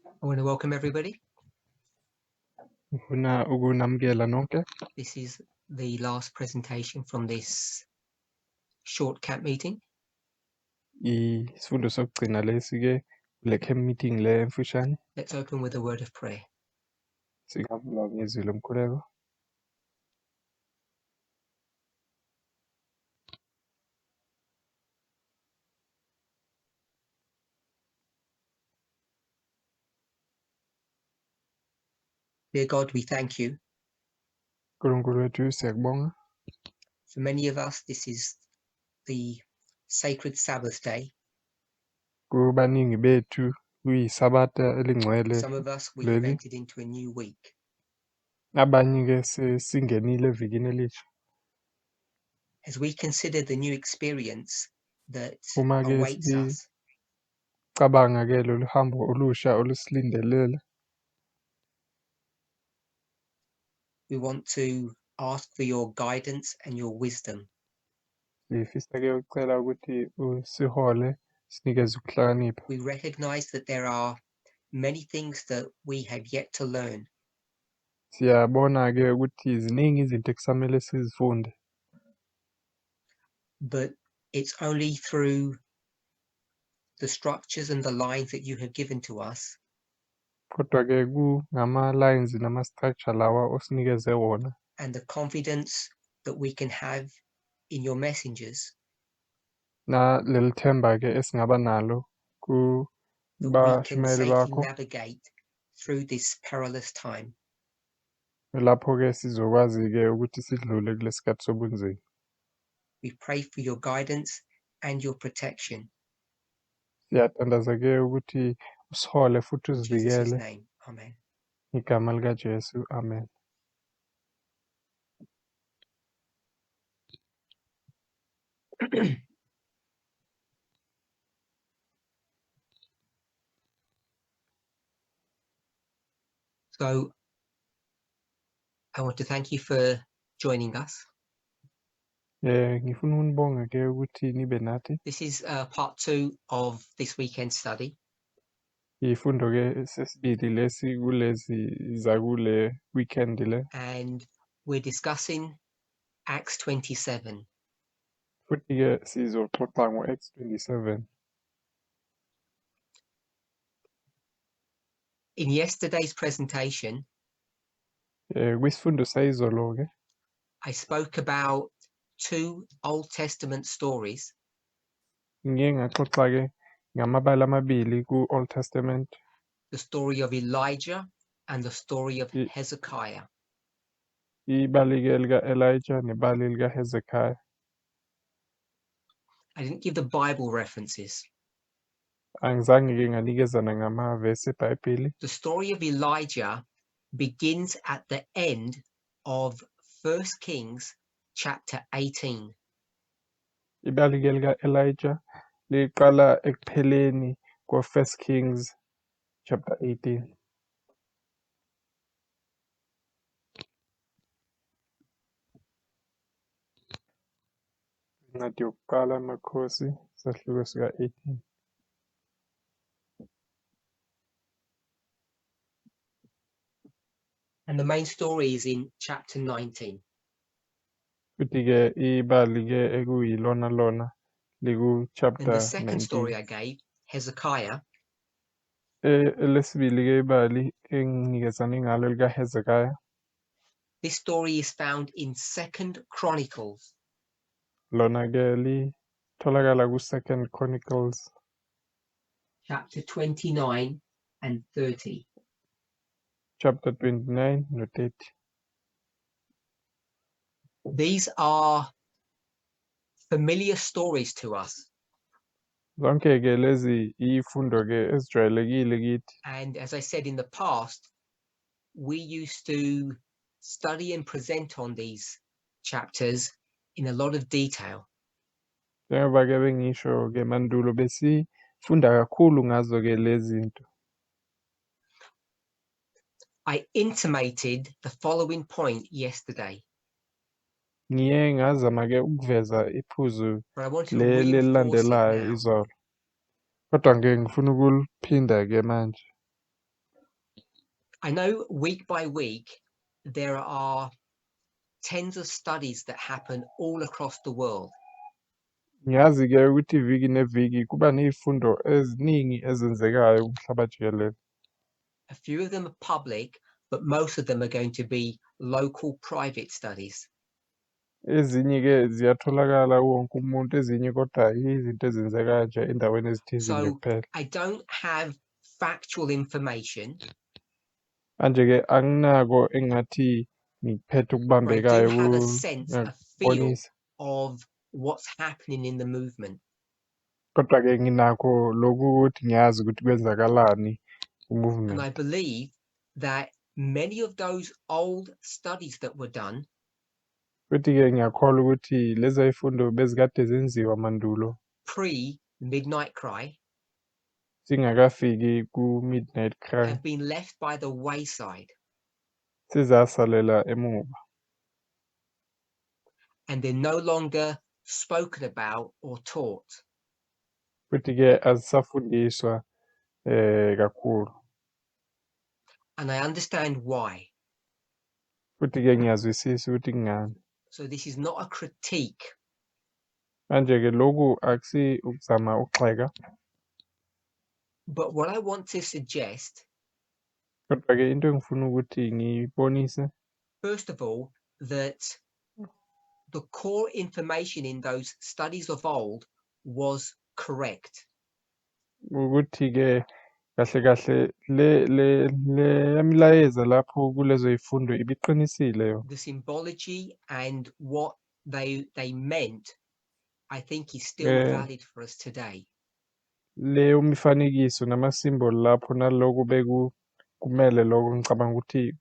I want to welcome everybody. Ngifuna ukunamukela nonke. This is the last presentation from this short camp meeting. Isifundo sokugcina lesi-ke kule camp meeting le emfushane. Let's open with a word of prayer. Singavula ngezwi lomkhuleko. Dear God, we thank you. Nkulunkulu wethu siyakubonga. For many of us, this is the sacred Sabbath day. Kubaningi bethu kuyisabata elingcwele Some of us, we have leli. entered into a new week. Abanye-ke sesingenile evikini elisha. As we consider the new experience that Uma-ke awaits us, sicabanga-ke lolu hambo olusha olusilindelele. we want to ask for your guidance and your wisdom. Sifisa-ke ukucela ukuthi usihole sinikeze ukuhlakanipha. We recognize that there are many things that we have yet to learn. Siyabona-ke ukuthi ziningi izinto ekusamele sizifunde. But it's only through the structures and the lines that you have given to us Kodwa-ke kungama-lines nama-structure lawa osinikeze wona and the confidence that we can have in your messengers naleli themba-ke esingaba nalo that we can kubashumeli safely bakho, navigate through this perilous time. lapho-ke sizokwazi-ke ukuthi sidlule kulesi sikhathi sobunzima. We pray for your guidance and your protection. Siyatandaza-ke ukuthi usihole futhi In Jesus' usivikele name, amen. ngegama likaJesu, amen. So I want to thank you for joining us. Ngifuna ukunibonga-ke ukuthi nibe nathi. This is part 2 of this weekend study. Ifundo-ke sesibili lesi kulezi zakule weekend le. And we're discussing Acts 27. Futhi-ke sizoxoxa ngo-Acts 27. In yesterday's presentation, Kwisifundo sayizolo-ke I spoke about 2 Old Testament stories ngiye ngaxoxa-ke ngamabala amabili ku-Old Testament, the story of Elijah and the story of I- Hezekiah. ibali-ke lika-Elijah nebali likaHezekiah. I didn't give the Bible references. Angizange-ke nganikezana ngamavesi eBhayibheli. The story of Elijah begins at the end of 1 Kings chapter 18. Ibali-ke lika-Elijah liqala ekupheleni kwa-1 Kings chapter 18. Incwadi yokuqala amakhosi isahluko sika-18. And the main story is in chapter 19. Futhi-ke ibali-ke ekuyilona lona And liku-chapter the second 19. story I gave, Hezekiah, Elesibili-ke ibali enginikezane ngalo likaHezekiah. this story is found in 2 Chronicles Lona-ke litholakala ku-2 Chronicles chapter 29 and 30. chapter 29 no-30. These are familiar stories to us. Zonke-ke lezi iyifundo-ke ezijwayelekile kithi. And as I said in the past, we used to study and present on these chapters in a lot of detail. Njengoba-ke bengisho-ke mandulo besifunda kakhulu ngazo-ke lezi zinto. I intimated the following point yesterday, Ngiye ngazama-ke ukuveza iphuzu but I want to reinforce it lelilandelayo now. izolo. Kodwa-ke ngifuna ukuliphinda-ke manje. I know week by week there are tens of studies that happen all across the world. Ngiyazi-ke ukuthi iviki neviki kuba ney'fundo eziningi ezenzekayo kumhlaba jikelele. A few of them are public, but most of them are going to be local private studies. Ezinye-ke ziyatholakala wonke umuntu, ezinye kodwa izinto ezenzeka nje endaweni ezithizile So kuphela. I don't have factual information, Manje-ke anginako engathi ngiphethe but I okubambekayo do have a sense, a feel ngakubonisa. of what's happening in the movement. Kodwa-ke nginakho lokhu ukuthi ngiyazi ukuthi kwenzakalani And ku-movement. I believe that many of those old studies that were done Futhi-ke ngiyakholwa ukuthi lezi y'fundo bezikade zenziwa mandulo pre-Midnight Cry singakafiki ku-midnight cry have been left by the wayside, sezasalela emuva, and they're no longer spoken about or taught. futhi-ke azisafundiswa kakhulu, And I understand why. futhi-ke ngiyazwisisa ukuthi kungani. So this is not a critique, Manje-ke lokhu akusi ukuzama ukugxeka, but what I want to suggest, kodwa-ke into engifuna ukuthi ngiyibonise, first of all, that the core information in those studies of old was correct. ukuthi-ke kahle kahle le milayeza lapho kulezo y'fundo ibiqinisile yona. The symbology and what they meant, I think, is still valid for us today. Leyo mifanekiso nama-symbol lapho naloku kumele lokho ngicabanga ukuthi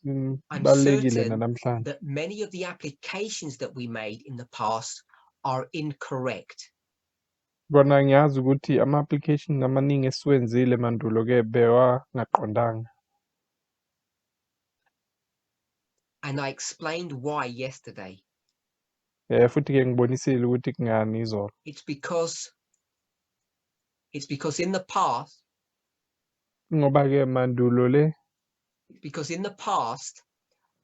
I'm kubalulekile certain nanamhlanje. that many of the applications that we made in the past are incorrect. Kona ngiyazi ukuthi ama-application amaningi esiwenzile mandulo-ke bewangaqondanga. And I explained why yesterday. Futhi-ke ngibonisile ukuthi kungani izolo. It's because in the past, Ngoba-ke mandulo le, because in the past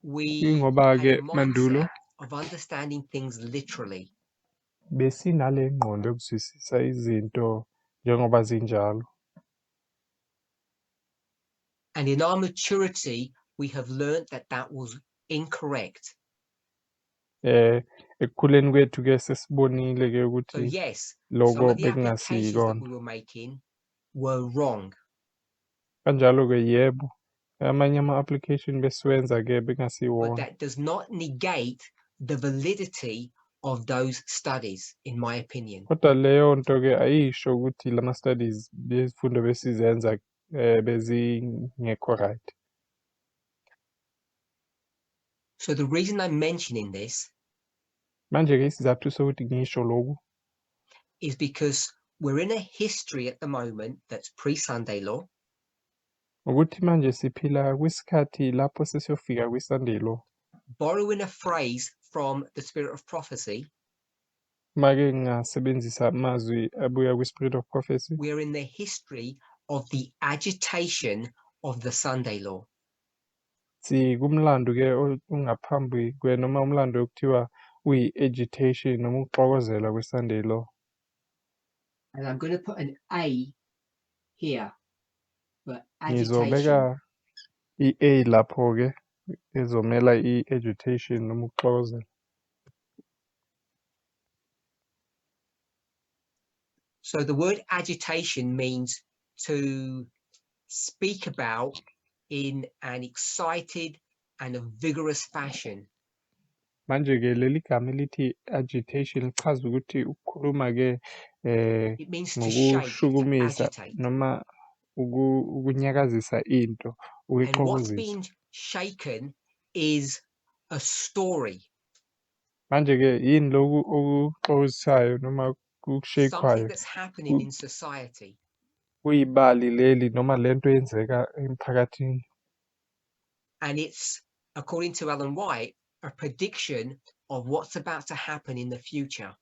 we had ingoba-ke a mandulo mindset of understanding things literally. besinale ngqondo yokuzwisisa izinto njengoba zinjalo. And in our maturity, we have learned that that was incorrect. Ekukhuleni kwethu-ke sesibonile-ke So ukuthi yes, lokho some of the applications that bekungasikona. we were making were wrong. Kanjalo-ke yebo, amanye ama-application besiwenza-ke But bengasiwona. that does not negate the validity of those studies, in my opinion. Kodwa leyo nto-ke ayisho ukuthi lama-studies bezifundo besizenza bezingekho right. So the reason I'm mentioning this Manje-ke isizathu sokuthi ngisho lokhu is because we're in a history at the moment that's pre-Sunday law. ukuthi manje siphila kwisikhathi lapho sesiyofika kwi-Sunday law. Borrowing a phrase from the Spirit of Prophecy, Make ngasebenzisa amazwi abuya kwi-Spirit of Prophecy. we're in the history of the agitation of the Sunday law. Sikumlando-ke ongaphambi noma umlando okuthiwa uyi-agitation noma ukuxokozela kwe-Sunday law. And I'm going to put an A here for Ngizobeka agitation. i-A lapho-ke izomela i-agitation noma ukuxokozela. So the word agitation means to speak about in an excited and a vigorous fashion. Manje-ke leli gama elithi agitation lichaza ukuthi ukukhuluma-ke It means to shake, to ngokushukumisa agitate. noma ukunyakazisa into, And what's ukuyixokozisa. being shaken is a story, Manje-ke yini lokhu okuxokozisayo noma something ukushekwayo that's happening in society. kuyibali leli noma lento eyenzeka emphakathini. And it's, according to Ellen White, a prediction of what's about to happen in the future.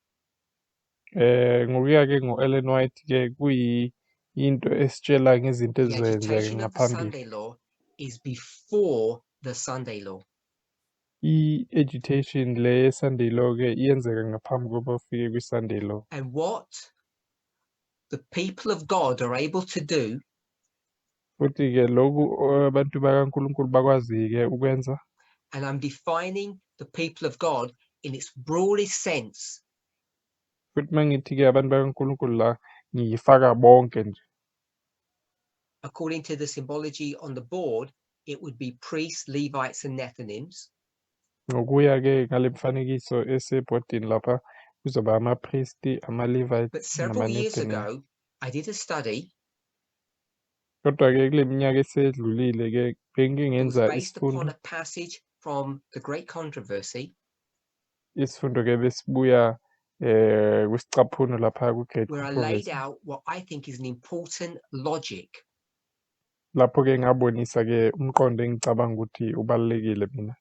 Ngokuya-ke ngo-Ellen White-ke into esitshela ngezinto The ezizoyenzeka agitation of the ngaphambili. Sunday law is before the Sunday law. I-agitation le Sunday law ke iyenzeka ngaphambi kokuba ufike kwi-Sunday law. And what the people of God are able to do, Futhi ke lokhu abantu bakaNkulunkulu bakwazi ke ukwenza, and I'm defining the people of God in its broadest sense, futhi mangithi ke abantu bakaNkulunkulu la ngiyifaka bonke nje. according to the symbology on the board, it would be priests, Levites, and Nethinims. Ngokuya ke ngale mfanekiso esebhodini lapha kuzoba amapriesti, But ama-Levites several years nama-Nethinim. ago, I did a study Kodwa ke kule minyaka esedlulile ke bengike that was ngenza based upon isifundo a passage from the Great Controversy, ke besibuya kwisicaphuno lapha ku-Great where I laid Controversy. out what I think is an important logic. Lapho ke ngabonisa ke umqondo engicabanga ukuthi ubalulekile mina.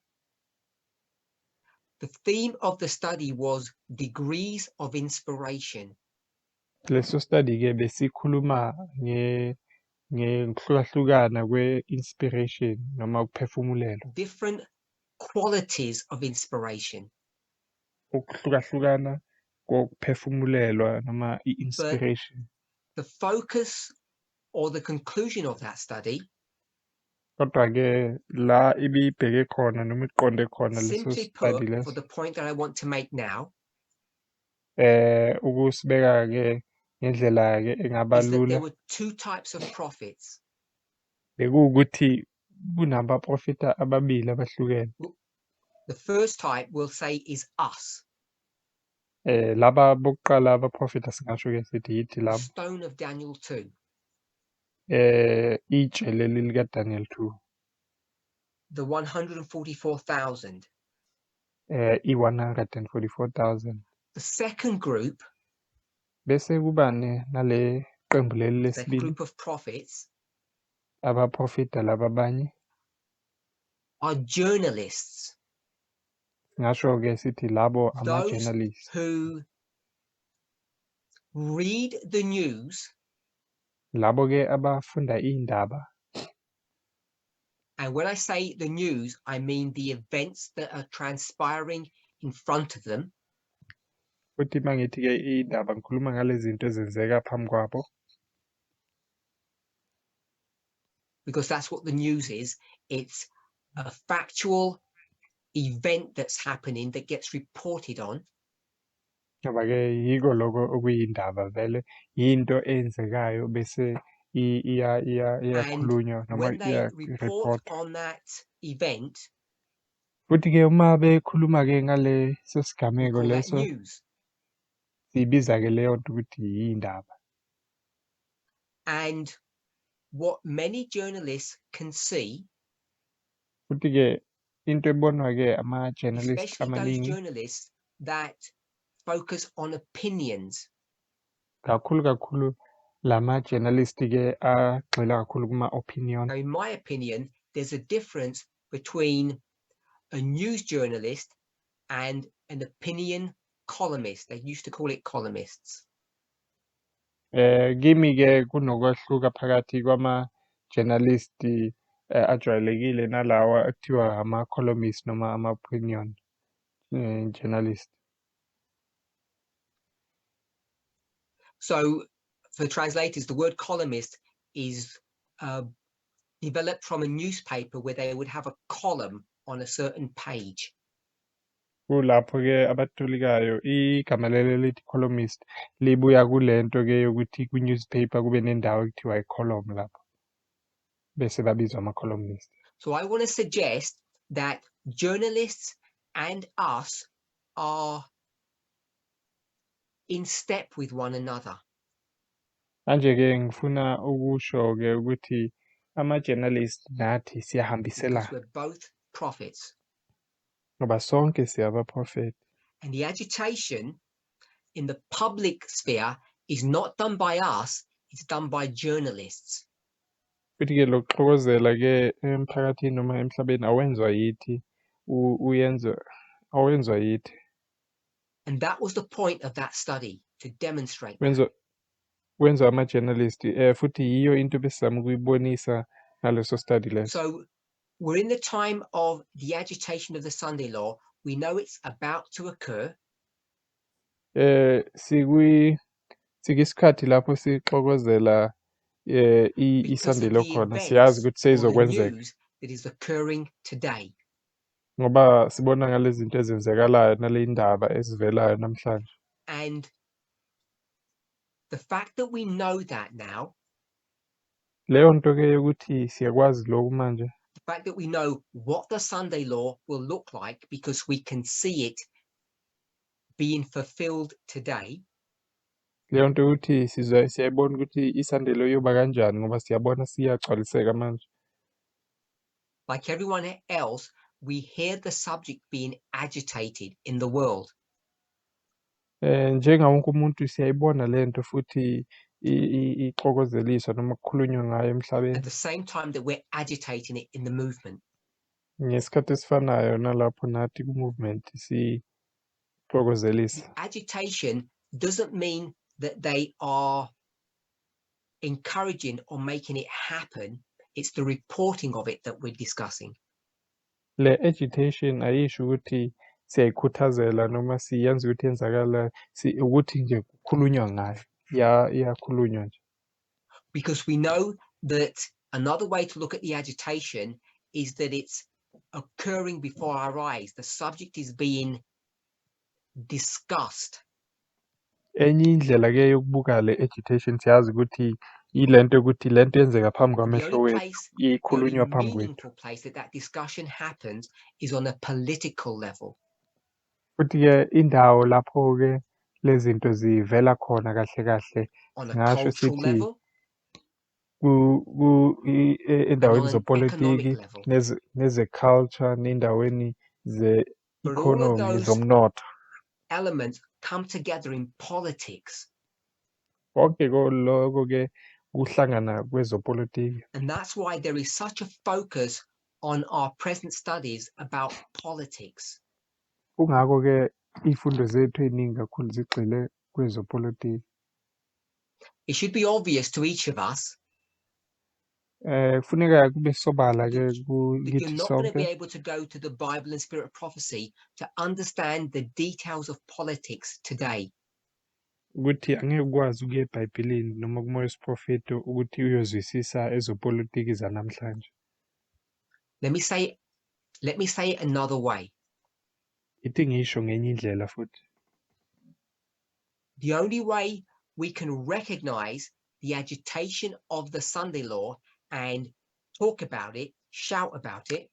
The theme of the study was degrees of inspiration. Leso study ke besikhuluma ngekuhlukahlukana kwe-inspiration noma ukuphefumulelwa. Different qualities of inspiration. Ukuhlukahlukana kokuphefumulelwa noma i-inspiration. The focus or the conclusion of that study Kodwa ke la ibibheke khona noma iqonde khona leso simply study put, for leso the point that I want to make now, ukusibeka ke ngendlela ke engaba is that there lula were two types of prophets. bekuwukuthi kunabaprofita ababili abahlukene. The first type we'll say is us, Laba bokuqala abaprofita singasho ke sithi yithi the labo. stone of Daniel 2. Itshe leli lika Daniel 2. The 144,000. I-144,000. The second group, Bese kuba nale qembu leli the second lesibili group of prophets, abaprofita laba abanye. are journalists, Ngasho ke sithi labo those ama-journalists. who read the news Labo ke abafunda iy'ndaba. And when I say the news, I mean the events that are transpiring in front of them. Futhi mangithi ke iy'ndaba ngikhuluma ngale zinto ezenzeka phambi kwabo. Because that's what the news is. It's a factual event that's happening that gets reported on. Ngoba ke yiko lokho okuyindaba vele yinto eyenzekayo bese iyakhulunywa And noma when they report iya-reportwa. on that event, Futhi ke uma bekhuluma ke ngaleso we sigameko call that leso news. siyibiza ke leyo nto ukuthi yindaba. And what many journalists can see, Futhi ke into ebonwa ke ama-journalist especially those amaningi journalists that focus on opinions, kakhulu lama-journalist ke agxila kakhulu kuma-opinion. now in my opinion, there's a difference between a news journalist and an opinion columnist. They used to call it columnists. Kimi ke kunokwahluka phakathi kwama-journalist ajwayelekile nalawa ekuthiwa ama-columnist noma ama-opinion journalist. So for translators, the word columnist is developed from a newspaper where they would have a column on a certain page. Kulapho ke abatolikayo igama lelo lithi columnist libuya kulento ke yokuthi kwi-newspaper kube nendawo ekuthiwa i-column lapho bese babizwa ama-columnist. So I want to suggest that journalists and us are in step with one another. Manje ke ngifuna ukusho ke ukuthi ama-journalist nathi Because siyahambiselana we're both prophets. ngoba sonke siyabaprofeti. And the agitation in the public sphere is not done by us, it's done by journalists. Futhi ke lokuxokozela ke emphakathini noma emhlabeni awenzwa yithi awenzwa yithi. And that was the point of that study, to demonstrate that. Wenza ama-journalist futhi yiyo into besizama ukuyibonisa ngaleso study leso. So we're in the time of the agitation of the Sunday law. We know it's about to occur. Sikisikhathi lapho sixokozela Because iSunday of law the khona siyazi events ukuthi or the seyizokwenzeka news that is occurring today. ngoba sibona ngale zinto ezenzekalayo nale indaba ezivelayo namhlanje. And the fact that we know that now, Leyo nto ke ukuthi siyakwazi lokhu manje, the fact that we know what the Sunday law will look like because we can see it being fulfilled today, leyo nto ukuthi siyayibona ukuthi iSunday law yoba kanjani ngoba siyabona siyagcwaliseka manje. like everyone else, we hear the subject being agitated in the world. Njengawo wonke umuntu siyayibona le nto futhi ixokozeliswa noma kukhulunywa ngayo At emhlabeni the same time that we're agitating it in the movement. ngesikhathi esifanayo nalapho nathi ku-movement The sixokozelisa. agitation doesn't mean that they are encouraging or making it happen. It's the reporting of it that we're discussing. Le agitation ayisho ukuthi siyayikhuthazela noma siyenza ukuthi yenzakala, ukuthi nje kukhulunywa ngayo, iyakhulunywa nje. Because we know that another way to look at the agitation is that it's occurring before our eyes. The subject is being discussed. Enye indlela ke yokubuka le agitation siyazi ukuthi ilento ukuthi lento yenzeka phambi The kwamehlo only wethu, place, the only ikhulunywa phambi kwethu. meaningful place that discussion happens is on a political level. Futhi ke indawo lapho ke lezi zinto zivela khona kahle kahle On a ngasho cultural sithi level and endaweni on an economic zopolitiki level. neze-culture nendaweni But all of ze-economy those zomnotho. elements come together in politics. Konke lokho ke kuhlangana kwezopolitiki. And that's why there is such a focus on our present studies about politics. Kungakho ke iy'fundo zethu ey'ningi kakhulu zigxile kwezopolitiki. It should be obvious to each of us Kufuneka kube sobala ke that you're kithi not going to be sonke able to go to the Bible and Spirit of Prophecy to understand the details of politics today. ukuthi angeke ukwazi ukuya eBhayibhelini noma kumoya wesiprofeto ukuthi uyozwisisa ezopolitiki zanamhlanje. Let me say it another way. Ithi ngisho ngenye indlela futhi. The only way we can recognize the agitation of the Sunday law and talk about it, shout about it,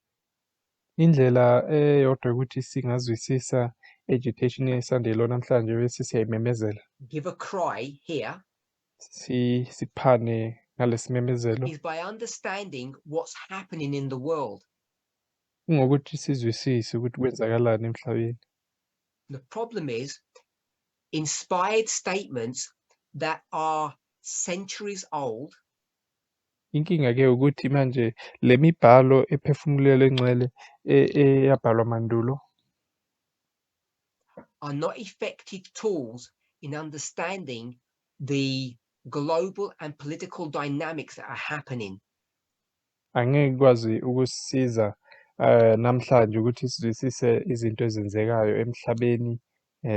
Indlela eyodwa ukuthi singazwisisa agitation yeSunday law namhlanje bese siyayimemezela. give a cry here, Siphane ngalesimemezelo. is by understanding what's happening in the world. Kungokuthi sizwisise ukuthi kwenzakalani emhlabeni. The problem is inspired statements that are centuries old Inkinga ke ukuthi manje le mibhalo ephefumulelwe engcwele eyabhalwa mandulo are not effective tools in understanding the global and political dynamics that are happening. angeke kwazi ukusisiza namhlanje ukuthi sizwisise izinto ezenzekayo emhlabeni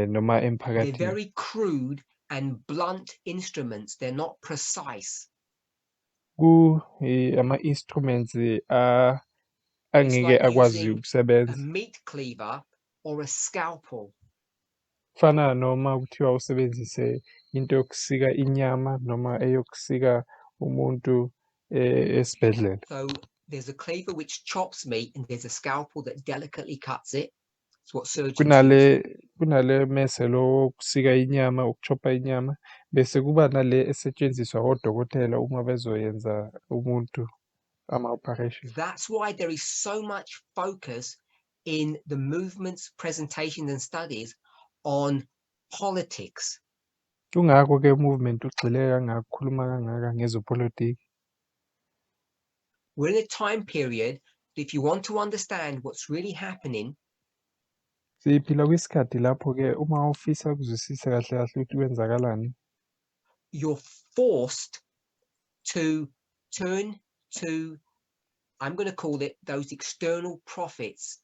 noma They're emphakathini. very crude and blunt instruments. They're not precise. Ama-instruments It's angeke like akwazi using a ukusebenza. meat cleaver or a scalpel. Kufana noma kuthiwa usebenzise into yokusika inyama noma eyokusika umuntu esibhedlela. So there's a cleaver which chops meat and there's a scalpel that delicately cuts it. It's what surgeons use. Kunale mese lo wokusika inyama, ukuchopha inyama, bese kuba nale esetshenziswa odokotela uma bezoyenza umuntu ama-operation. That's why there is so much focus in the movement's presentations and studies on politics. Kungakho ke movement ugxile kangaka kukhuluma kangaka ngezopolitiki. We're in a time period that if you want to understand what's really happening, Siphila kwisikhathi lapho ke uma ufisa ukuzwisisa kahle kahle ukuthi kwenzakalani, you're forced to turn to I'm going to call it those external prophets,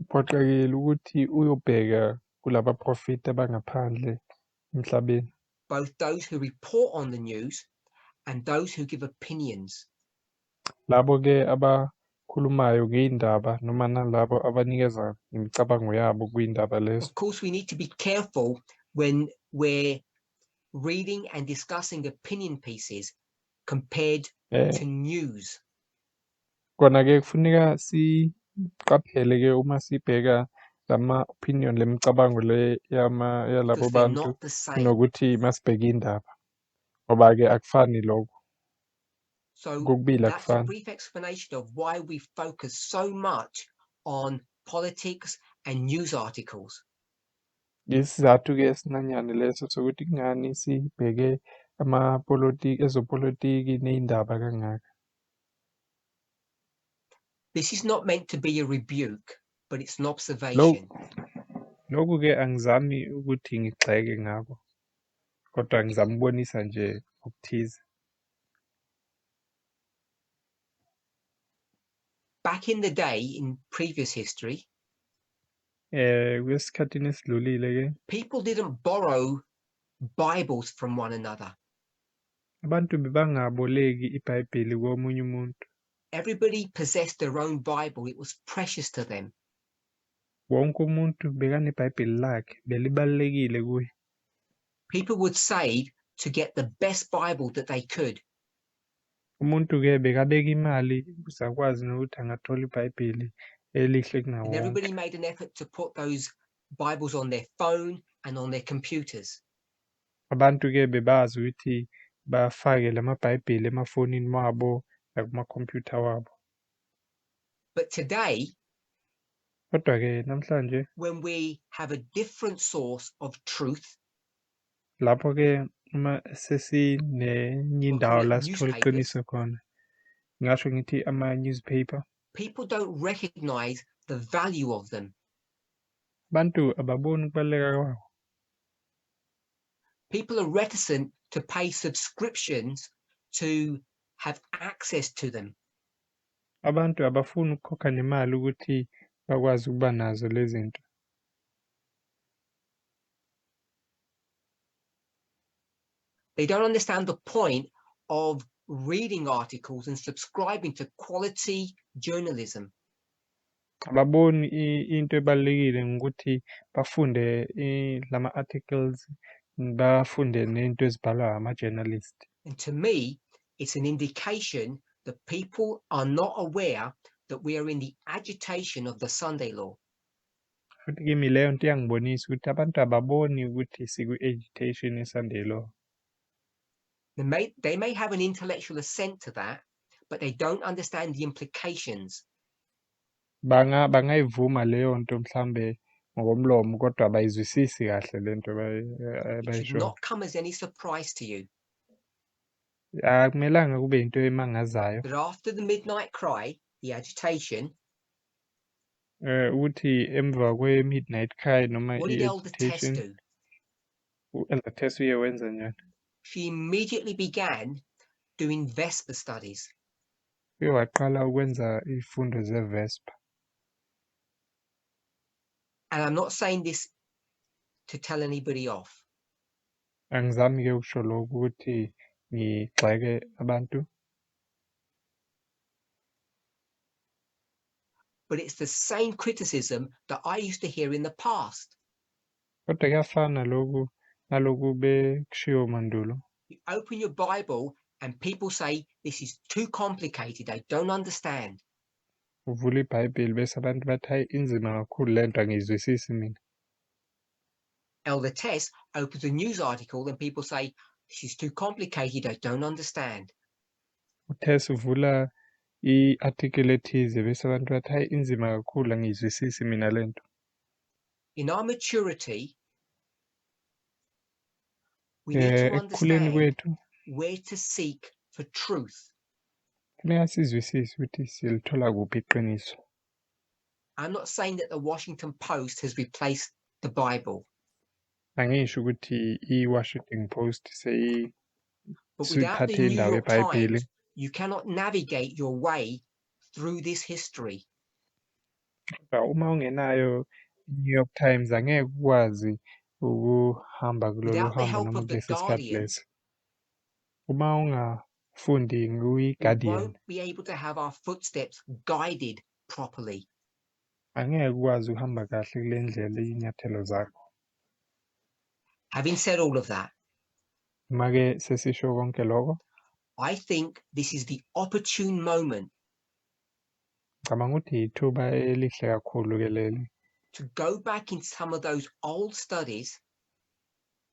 Uphoqelekile ukuthi uyobheka kulaba profit abangaphandle emhlabeni. both those who report on the news and those who give opinions. Labo ke abakhulumayo ngey'ndaba noma nalabo abanikeza imicabango yabo kwiy'ndaba lezo. Of course, we need to be careful when we're reading and discussing opinion pieces compared to news. Kona-ke kufuneka siqaphele ke uma sibheka lama-opinion lemicabango le yalabo Because they're bantu not the same. kunokuthi masibheka iy'ndaba ngoba-ke akufani lokho. So Kokubili that's a akufani. brief explanation of why we focus so much on politics and news articles. Isizathu-ke esinanyane leso sokuthi kungani sibheke ezopolitiki ney'ndaba kangaka. This is not meant to be a rebuke, but it's an observation. Lokhu-ke angizami ukuthi ngigxeke ngako, kodwa ngizama ukubonisa nje okuthize. Back in the day, in previous history, Kwesikhathini esidlulile-ke people didn't borrow Bibles from one another. abantu bebangaboleki iBhayibheli komunye umuntu. Everybody possessed their own Bible. It was precious to them. Wonke umuntu bekanebhayibheli lakhe, belibalulekile kuye. People would save to get the best Bible that they could. Umuntu-ke bekabeka imali ukuze akwazi nokuthi angathola iBhayibheli elihle kunawo And wonke. everybody made an effort to put those Bibles on their phone and on their computers. Abantu-ke bebazi ukuthi bafake lamabhayibheli emafonini wabo nakumakhompyutha wabo. But today, Kodwa-ke namhlanje when we have a different source of truth, lapho-ke uma sesinenye we'll call indawo it la sithola newspapers, iqiniso khona, ngingasho ngithi ama-newspaper, people don't recognize the value of them. abantu ababoni ukubaluleka kwawo. People are reticent to pay subscriptions to have access to them. Abantu abafuni ukukhokha nemali ukuthi bakwazi ukuba nazo lezi zinto. They don't understand the point of reading articles and subscribing to quality journalism. Ababoni into ebalulekile ngokuthi bafunde lama-articles, bafunde nento ezibhalwa ama-journalist. And to me, it's an indication that people are not aware that we are in the agitation of the Sunday law. Futhi kimi leyo nto iyangibonisa ukuthi abantu ababoni ukuthi siku-agitation ye-Sunday law. They may have an intellectual assent to that, but they don't understand the implications. Bangayivuma leyo nto mhlambe ngokomlomo kodwa abayizwisisi kahle lento It should abayishoyo. not come as any surprise to you Akumelanga kube into emangazayo that after the midnight cry, the agitation, ukuthi emva kwe-midnight cry noma what did Elder Tess i-agitation do? u-Elder Tess uye wenza njani? She immediately began doing Vesper studies. Uye waqala ukwenza izifundo ze-Vesper. And I'm not saying this to tell anybody off. Angizami-ke ukusho lokhu ukuthi ngigxeke abantu, but it's the same criticism that I used to hear in the past. kodwa kuyafana lokhu naloku bekushiwo mandulo. You open your Bible and people say, this is too complicated, I don't understand. Uvula iBhayibheli bese abantu bathi hayi inzima kakhulu lento angiyizwisisi mina. Elder Tess opens a news article and people say, this is too complicated, I don't understand. UTess uvula i-article ethize bese abantu bathi hayi inzima kakhulu angiyizwisisi mina lento. In our maturity, we need to Ekukhuleni understand kwethu where to seek for truth. kufuneka sizwisise ukuthi silithola kuphi iqiniso. I'm not saying that the Washington Post has replaced the Bible, Angisho ukuthi i-Washington Post but without the suyithathe New indawo York yeBhayibheli. Times, you cannot navigate your way through this history. Uma ungenayo i-New York Times angeke ukwazi ukuhamba kulolu Without the hambo help noma of the kulesi sikhathi Guardian, lesi. Uma ungafundi we kwi-Guardian won't be able to have our footsteps guided properly. angeke ukwazi ukuhamba kahle kule ndlela iy'nyathelo zakho. Having said all of that, Uma-ke sesisho konke lokho, I think this is the opportune moment ngicabanga ukuthi ithuba elihle kakhulu-ke leli to go back in some of those old studies,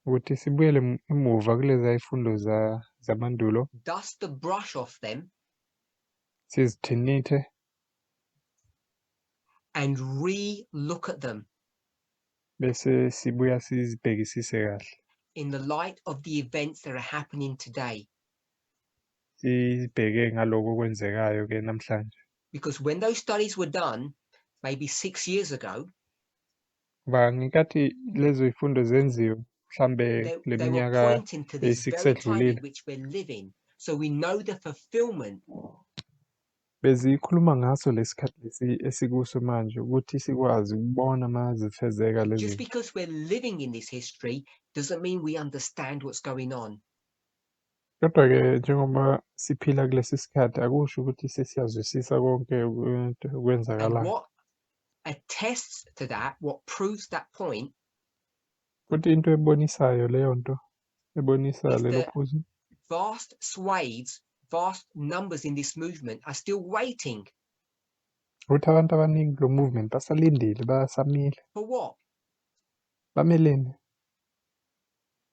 ukuthi sibuyele emuva kulezi zifundo zamandulo, dust the brush off them, sizithinithe and re-look at them bese sibuya sizibhekisise kahle. in the light of the events that are happening today. Sibheke ngaloko okwenzekayo-ke namhlanje. Because when those studies were done, maybe 6 years ago, Ngoba ngekathi lezo zifundo zenziwe mhlambe they le were minyaka pointing to this eyi-6 very time in edlulile which we're living. So we know the fulfillment bezikhuluma ngaso lesikhathi lesi esikuso manje ukuthi sikwazi ukubona uma zifezeka lezi just because we're living in this history doesn't mean we understand what's going on. kodwa-ke njengoba siphila kulesi sikhathi akusho ukuthi sesiyazwisisa konke And okwenzakalayo. what attests to that, what proves that point, Futhi into ebonisayo leyo nto ebonisa is lelo that phuzu vast swathes, vast numbers in this movement are still waiting. ukuthi abantu abaningi kulo movement basalindile basamile For what? bameleni.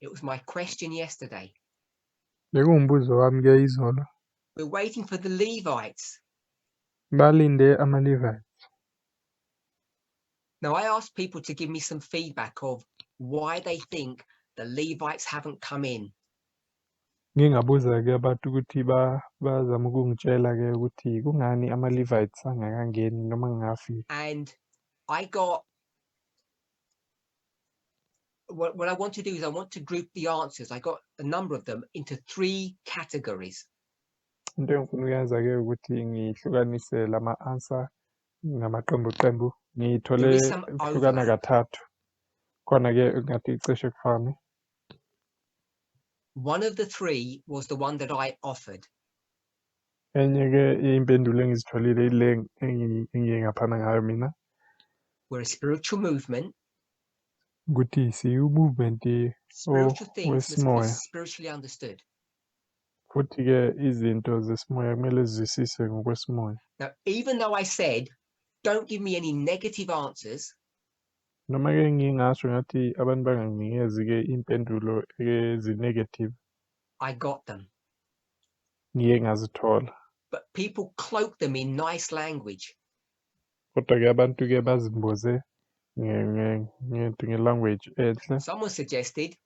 It was my question yesterday. Bekuwumbuzo wami-ke izolo, We're waiting for the Levites. balinde ama-Levites. Now, I asked people to give me some feedback of why they think the Levites haven't come in. Ngingabuza-ke abantu ukuthi bazame ukungitshela-ke ukuthi kungani ama-Levites angakangeni noma ngingafiki. And I got, what I want to do is I want to group the answers. I got a number of them into 3 categories. Into engifuna ukuyenza-ke ukuthi ngihlukanise lama-answer ngamaqembu. Ngithole There is some ukuhlukana overlap. kathathu. Khona-ke ngathi cishe kufane. One of the 3 was the one that I offered. Enye-ke impendulo engizitholile ile engiye ngaphana ngayo mina We're a spiritual movement. ukuthi siyi-movement Spiritual things must be wesimoya. spiritually understood. Futhi-ke izinto zesimoya kumele zizwisiswe ngokwesimoya. Now, even though I said, don't give me any negative answers, Noma-ke ngingasho ngathi abantu banganginikezi-ke impendulo ezi-negative I got them. ngiye ngazithola. But people cloak them in nice language. Kodwa-ke abantu-ke bazimboze nge-language enhle. Someone suggested,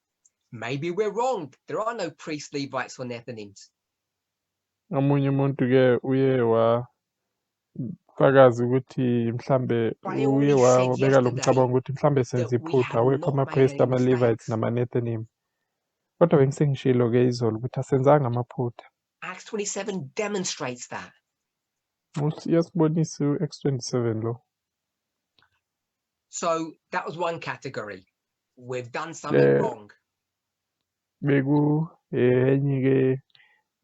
maybe we're wrong. There are no priests, Levites, or Nethinims. Omunye umuntu-ke uye wafakaza ukuthi mhlambe But I uye already said wabeka lo yesterday mcabango ukuthi mhlambe senza that we iphutha have awekho not made ama-priest any ama-Levites mistakes. nama-Nethinim. Kodwa bengisengishilo-ke izolo ukuthi asenzanga amaphutha. Acts 27 demonstrates that. Iyasibonisa u-Acts 27 lo. So that was one category. We've done something wrong. Beku enye-ke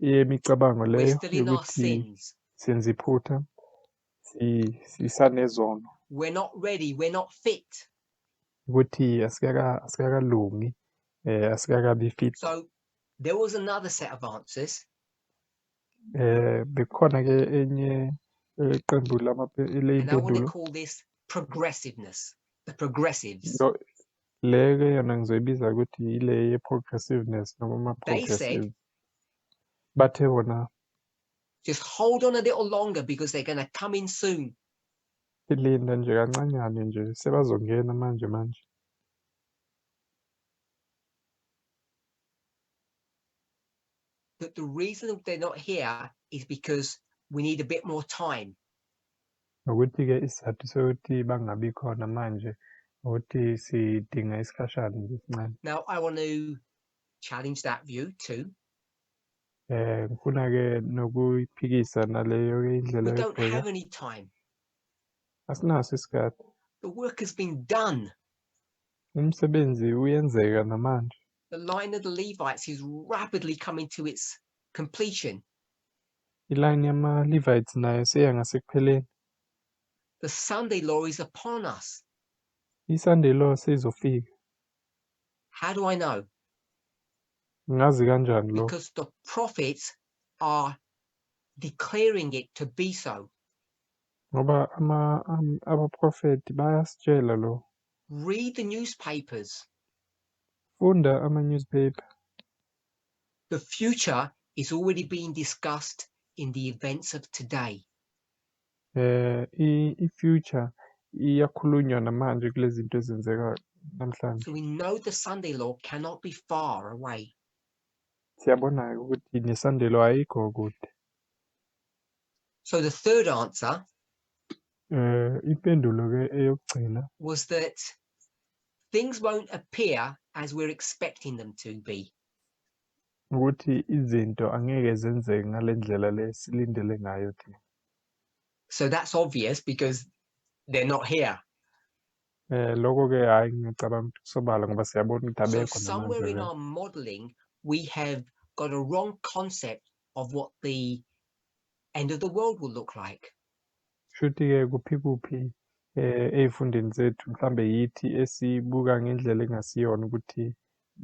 yemicabango We're leyo still in our yokuthi sins. senza iphutha sisanezono We're not ready. We're not fit. ukuthi asikakalungi asikakabi fit. So there was another set of answers. Bekhona-ke enye qembu And I want to ley'mpendulo call this progressiveness, the progressives. le-ke yona ngizoyibiza ukuthi ile ye-progressiveness noma They said, ama-progressive. Bathe bona just hold on a little longer because they're going to come in soon. silinda nje kancanyane nje sebazongena manje. That the reason they're not here is because we need a bit more time. Ukuthi-ke isizathu sokuthi bangabi khona manje ukuthi sidinga isikhashana nje esincane. Now, I want to challenge that view too. ngifuna-ke nokuyiphikisa naleyo-ke indlela We don't yokubheka. have any time. Asinaso isikhathi. The work has been done. Umsebenzi uyenzeka namanje. The line of the Levites is rapidly coming to its completion. Ilayini yama-Levites nayo seya ngasekupheleni. The Sunday law is upon us. I-Sunday law seyizofika. How do I know? Ngazi kanjani lo? Because the prophets are declaring it to be so. Ngoba abaprofeti bayasitshela lo. Read the newspapers. Funda ama-newspaper. The future is already being discussed in the events of today. I-future iyakhulunywa namanje kulezi zinto ezenzeka namhlanje. So we know the Sunday law cannot be far away. Siyabona ukuthi ne-Sunday law ayikho kude. So the third answer Impendulo-ke eyokugcina was that things won't appear as we're expecting them to be. ukuthi izinto angeke zenzeke ngale ndlela le silindele ngayo thina. So that's obvious because they're not here. Lokho-ke hhayi ngiyacabanga ukuthi kusobala ngoba siyabona ukuthi So abekho somewhere in namanje. our modeling, we have got a wrong concept of what the end of the world will look like. Shuthi-ke kuphi ey'fundeni zethu mhlambe yithi esibuka ngendlela engasiyona ukuthi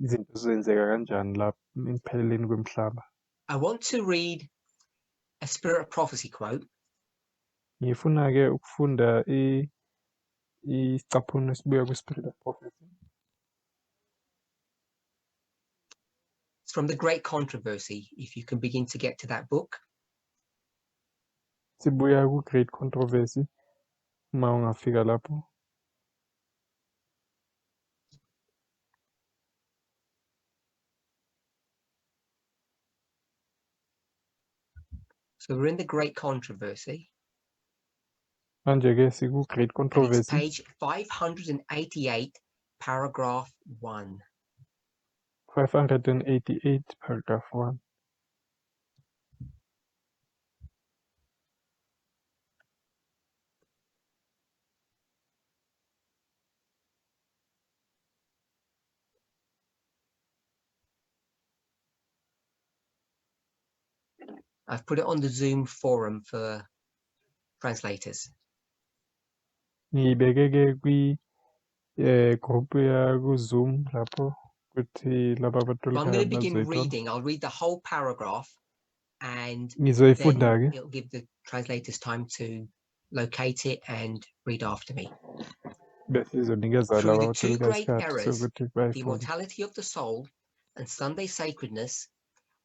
izinto zizenzeka kanjani la ekupheleleni kwemhlaba. I want to read a Spirit of Prophecy quote. Ngifuna-ke ukufunda isicaphuno esibuya kwi-Spirit of Prophecy. It's from The Great Controversy, if you can begin to get to that book. Sibuya ku-Great Controversy uma ungafika lapho. So we're in The Great Controversy. Manje-ke siku-Great And it's Controversy. page 588, paragraph 1. 588, paragraph 1. I've put it on the Zoom forum for translators. Ngiyibeke-ke group ya ku-Zoom lapho ukuthi laba So I'm abatolikayo going to begin bazoyithola. reading. I'll read the whole paragraph and then Ngizoyifunda-ke. it'll give the translators time to locate it and read after me. Bese izonikeza Through laba the two abatolikayo great isikhathi errors, sokuthi the bayifunde. immortality of the soul and Sunday sacredness,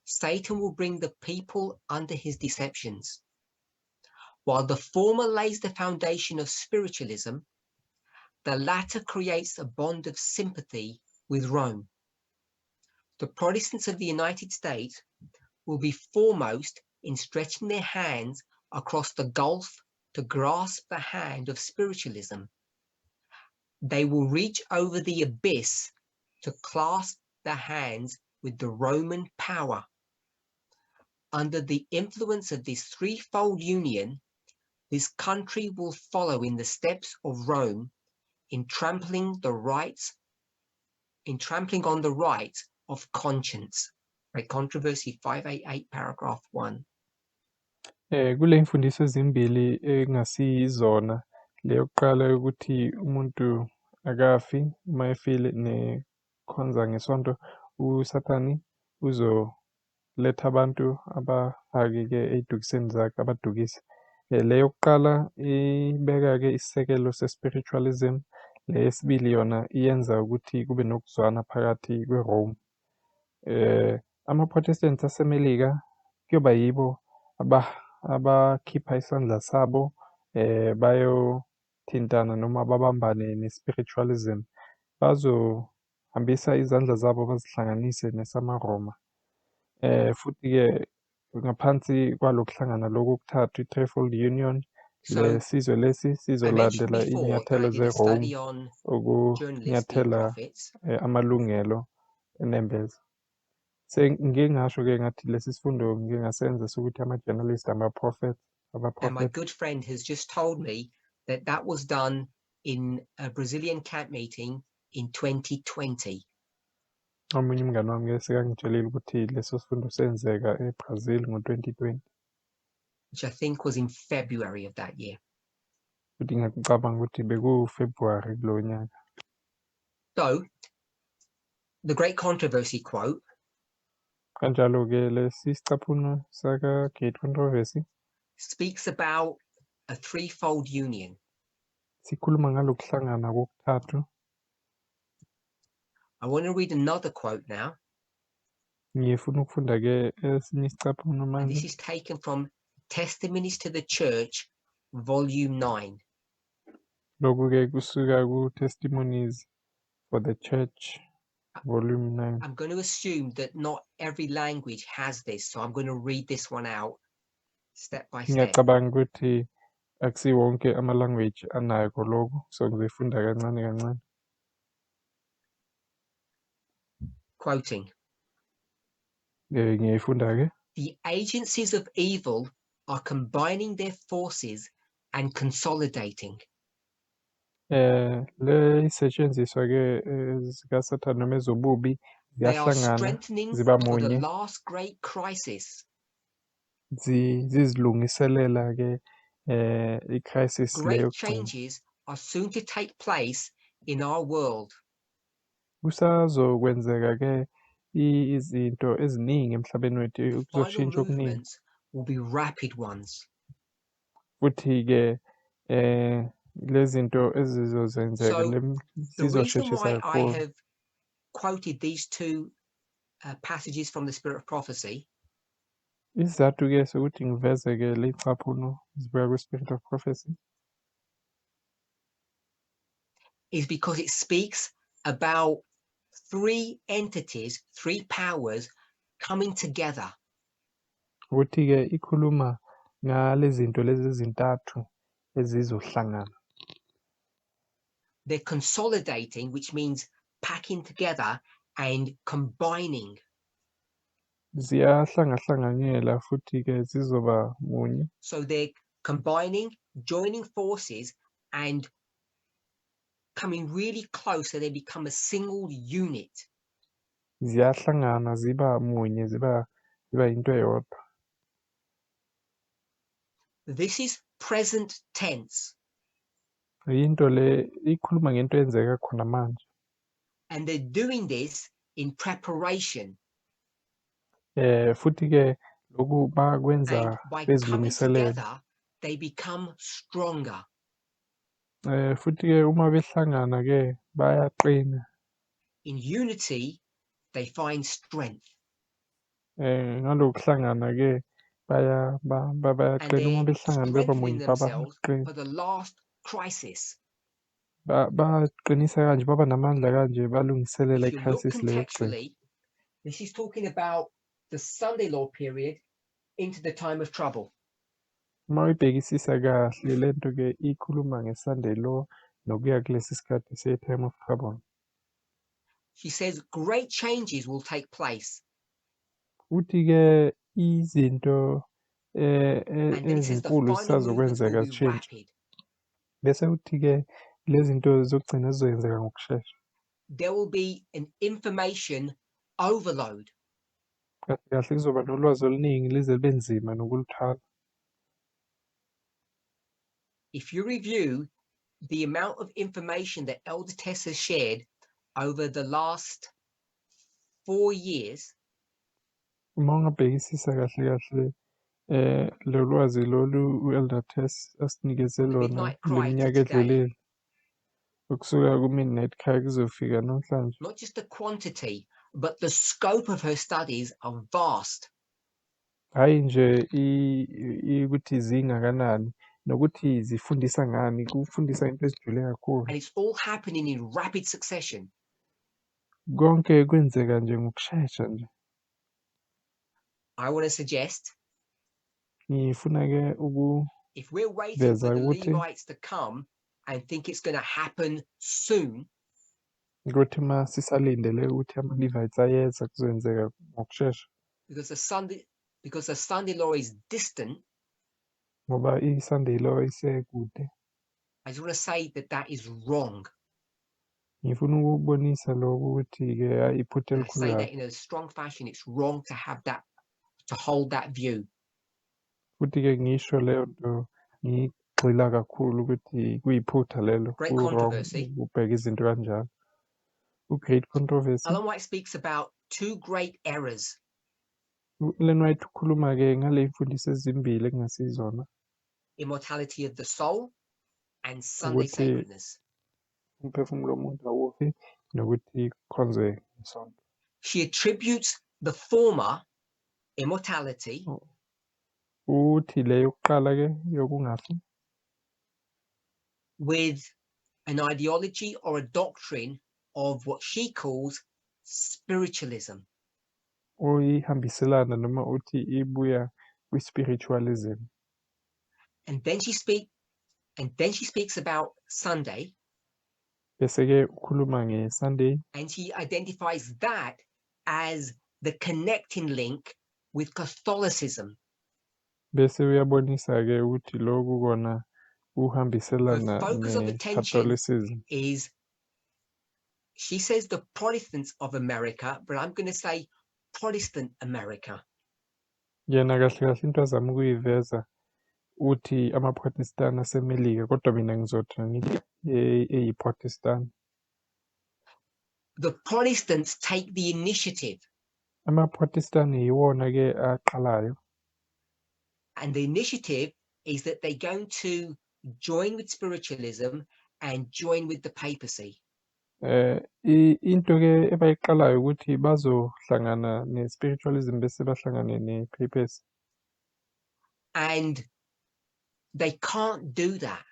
Satan will bring the people under his deceptions. While the former lays the foundation of spiritualism, the latter creates a bond of sympathy with Rome. The Protestants of the United States will be foremost in stretching their hands across the gulf to grasp the hand of spiritualism. They will reach over the abyss to clasp their hands with the Roman power. Under the influence of this threefold union, this country will follow in the steps of Rome in trampling on the rights of conscience. Right, Controversy 588, paragraph 1. Kule mfundiso ezimbili engasiyizona le yokuqala yokuthi umuntu akafi uma efile nekhonza ngesonto uSathane uzoletha abantu abafake-ke ey'dukiseni zakhe abadukise. Le yokuqala ibeka-ke isisekelo se-spiritualism. Le yesibili yona iyenza ukuthi kube nokuzwana phakathi kwe-Rome. Ama-Protestants aseMelika kuyoba yibo abakhipha isandla sabo bayothintana noma babambane ne-spiritualism. Bazohambisa izandla zabo bazihlanganise nesamaRoma. Futhi-ke ngaphansi kwalokuhlangana lokhu okuthathu, i-threefold union, le sizwe lesi I mentioned sizolandela before that I iy'nyathelo did a study ze-Rome on journalists being ukunyathela prophets. amalungelo enembeza. ngike ngasho-ke ngathi lesi sifundo ngike ngasenza sokuthi ama-journalist ama-prophet And my aba-prophet good friend has just told me that that was done in a Brazilian camp meeting in 2020. omunye umngane wami-ke sekangitshelile ukuthi leso sifundo senzeka eBrazil ngo-2020 which I think was in February of that year. futhi ngiyacabanga ukuthi bekuFebruary kulowo nyaka. So, the great controversy quote Kanjalo-ke lesi sicaphuno saka-Great Controversy speaks about a threefold union. sikhuluma ngalokuhlangana kokuthathu. I want to read another quote now, Ngifuna ukufunda-ke esinye isicaphuno and manje. this is taken from Testimonies to the Church, Volume 9. Lokhu-ke kusuka ku-Testimonies for the Church, Volume 9. I'm going to assume that not every language has this, so I'm going to read this one out step by step. Ngiyacabanga ukuthi akusiwonke ama-language anako lokhu, so ngizofunda kancane kancane. Quoting, Ngiyayifunda-ke. the agencies of evil are combining their forces and consolidating. Le isetshenziswa-ke zikaSathane noma ezobubi They are ziyahlangana strengthening ziba for the munye last great crisis. zizilungiselela-ke i-crisis le Great yokugcina. changes are soon to take place in our world. Kusazokwenzeka-ke izinto eziningi emhlabeni wethu, The final kuzoshintsha okuningi. movements will be rapid ones. Futhi-ke lezi zinto ezizozenzeka So, the reason zizosheshisa why I kakhulu. have quoted these two passages from the Spirit of Prophecy Isizathu-ke sokuthi ngiveze-ke le caphuno zibuya kwi-Spirit of Prophecy is because it speaks about three entities, three powers coming together. ukuthi-ke ikhuluma ngale zinto lezi ezintathu ezizohlangana. They're consolidating, which means packing together and combining. Ziyahlangahlanganyela futhi-ke zizoba munye. So they're combining, joining forces, and coming really close so they become a single unit. Ziyahlangana ziba munye ziba into eyodwa. This is present tense. Into le ikhuluma ngento eyenzeka khona manje. And they're doing this in preparation. Futhi-ke lokhu And bakwenza by coming bezilungiselela. together, they become stronger. Futhi-ke uma behlangana-ke bayaqina. In unity, they find strength. Ngalokuhlangana-ke And bayaqina uma they're behlangana beba strengthening munye baba themselves qina. for the last crisis. Baqinisa kanje baba namandla kanje balungiselela If you look i-crisis le yokugcina. contextually, this is talking about the Sunday law period into the time of trouble. Uma uyibhekisisa kahle lento-ke ikhuluma nge-Sunday law nokuya kulesi sikhathi se-time of trouble. She says great changes will take place. Futhi-ke izinto And then it says the ezinkulu final movements will zisazokwenzeka be zishintshe. rapid. Bese kuthi-ke lezi zinto zokugcina zizokwenzeka ngokushesha. There will be an information overload. Kahle kahle kuzoba nolwazi oluningi lize libe nzima nokuluthola. If you review the amount of information that Elder Tess has shared over the last 4 years, Uma ungabhekisisa kahle kahle lo lwazi lolu u-Elder Tess asinikeze from the lona midnight kule cry to minyaka today, edlulile ukusuka ku-midnight cry kuzofika namhlanje. not just the quantity, but the scope of her studies are vast. Hhayi nje ukuthi zingakanani nokuthi zifundisa ngani, kufundisa into ezijule kakhulu. And it's all happening in rapid succession. Konke kwenzeka nje ngokushesha nje. I want to suggest, Ngifuna-ke if we're waiting for ukuveza the ukuthi Levites to come and think it's going to happen soon, ukuthi uma sisalindele ukuthi ama-Levites ayeza kuzokwenzeka ngokushesha because the Sunday law is distant. ngoba i-Sunday law isekude. I just want to say that is wrong. Ngifuna ukubonisa lokho ukuthi-ke iphutha And I elikhulu say that kabi. in a strong fashion. It's wrong to have that, to hold that view. Futhi-ke ngisho leyo nto ngigxila kakhulu ukuthi kuyiphutha lelo, Great ku-wrong controversy. ukubheka izinto kanjalo. Great controversy. Ellen White speaks about two great errors. Ellen White ukhuluma-ke ngale mfundiso ezimbili ekungasizona. Immortality of the soul and Sunday ukuthi sacredness. umphefumulo womuntu awufi nokuthi kukhonzwe ngesonto. She attributes the former, immortality, Uthi le yokuqala-ke yokungafi with an ideology or a doctrine of what she calls spiritualism. oyihambiselana noma uthi ibuya kwi-spiritualism. And then she speaks about Sunday, Bese-ke ukhuluma nge-Sunday and she identifies that as the connecting link with Catholicism. bese uyabonisa-ke ukuthi lokhu kona Her uhambiselana focus of attention ne-Catholicism. is, she says, the Protestants of America, but I'm going to say Protestant America. Yena kahle kahle into azama ukuyiveza uthi ama-Protestant asemelika kodwa mina ngizothi ngithi eyi-Protestant. The Protestants take the initiative, Ama-Protestant yiwona-ke aqalayo, and the initiative is that they're going to join with spiritualism and join with the papacy. into-ke ebayiqalayo ukuthi bazohlangana ne-spiritualism bese bahlangane ne-papacy. And they can't do that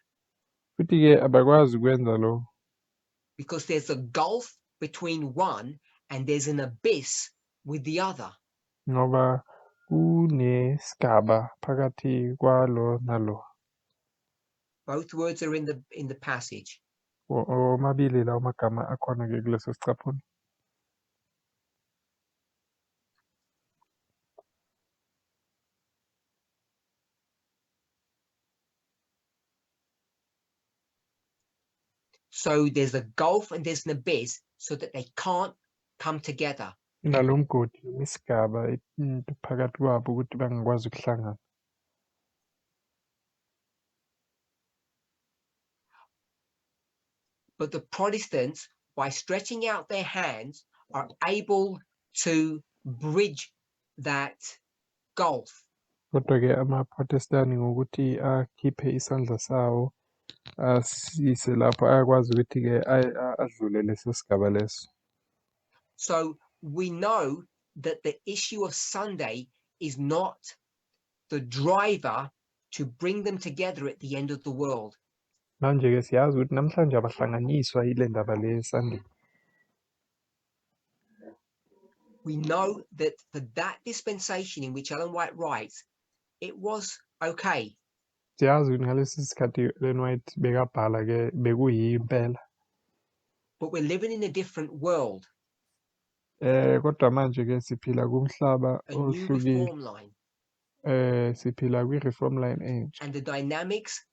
Futhi-ke abakwazi ukwenza lo because there's a gulf between one and there's an abyss with the other. ngoba kunesigaba phakathi kwalo nalo. Both words are in the passage. Omabili lawo magama akhona-ke kuleso sicaphuna. So there's a gulf and there's an abyss so that they can't come together. Nalo mgodi isigaba phakathi kwabo ukuthi bangakwazi ukuhlangana. But the Protestants, by stretching out their hands, are able to bridge that gulf. Kodwa-ke ama-Protestant ngokuthi akhiphe isandla sawo asise lapho ayakwazi ukuthi-ke adlule leso sigaba leso. So we know that the issue of Sunday is not the driver to bring them together at the end of the world. Manje-ke siyazi ukuthi namhlanje abahlanganiswa yile ndaba le Sunday. We know that for that dispensation in which Ellen White writes, it was okay. Siyazi ukuthi ngalesi sikhathi Ellen White bekabhala-ke bekuyimpela. But we're living in a different world, Kodwa manje-ke siphila kumhlaba a new ohlukile. reform line, Siphila kwi-reform line entsha. and the dynamics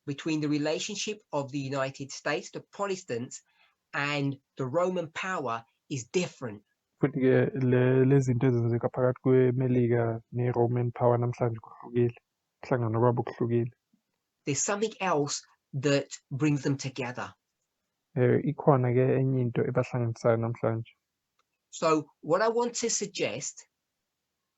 between the relationship of the United States, the Protestants, and the Roman power is different. Futhi-ke lezi zinto ezenzeka phakathi kwe-Melika ne-Roman power namhlanje kuhlukile. Ukuhlangana kwabo kuhlukile. There's something else that brings them together. Ikhona-ke enye into ebahlanganisayo namhlanje. So what I want to suggest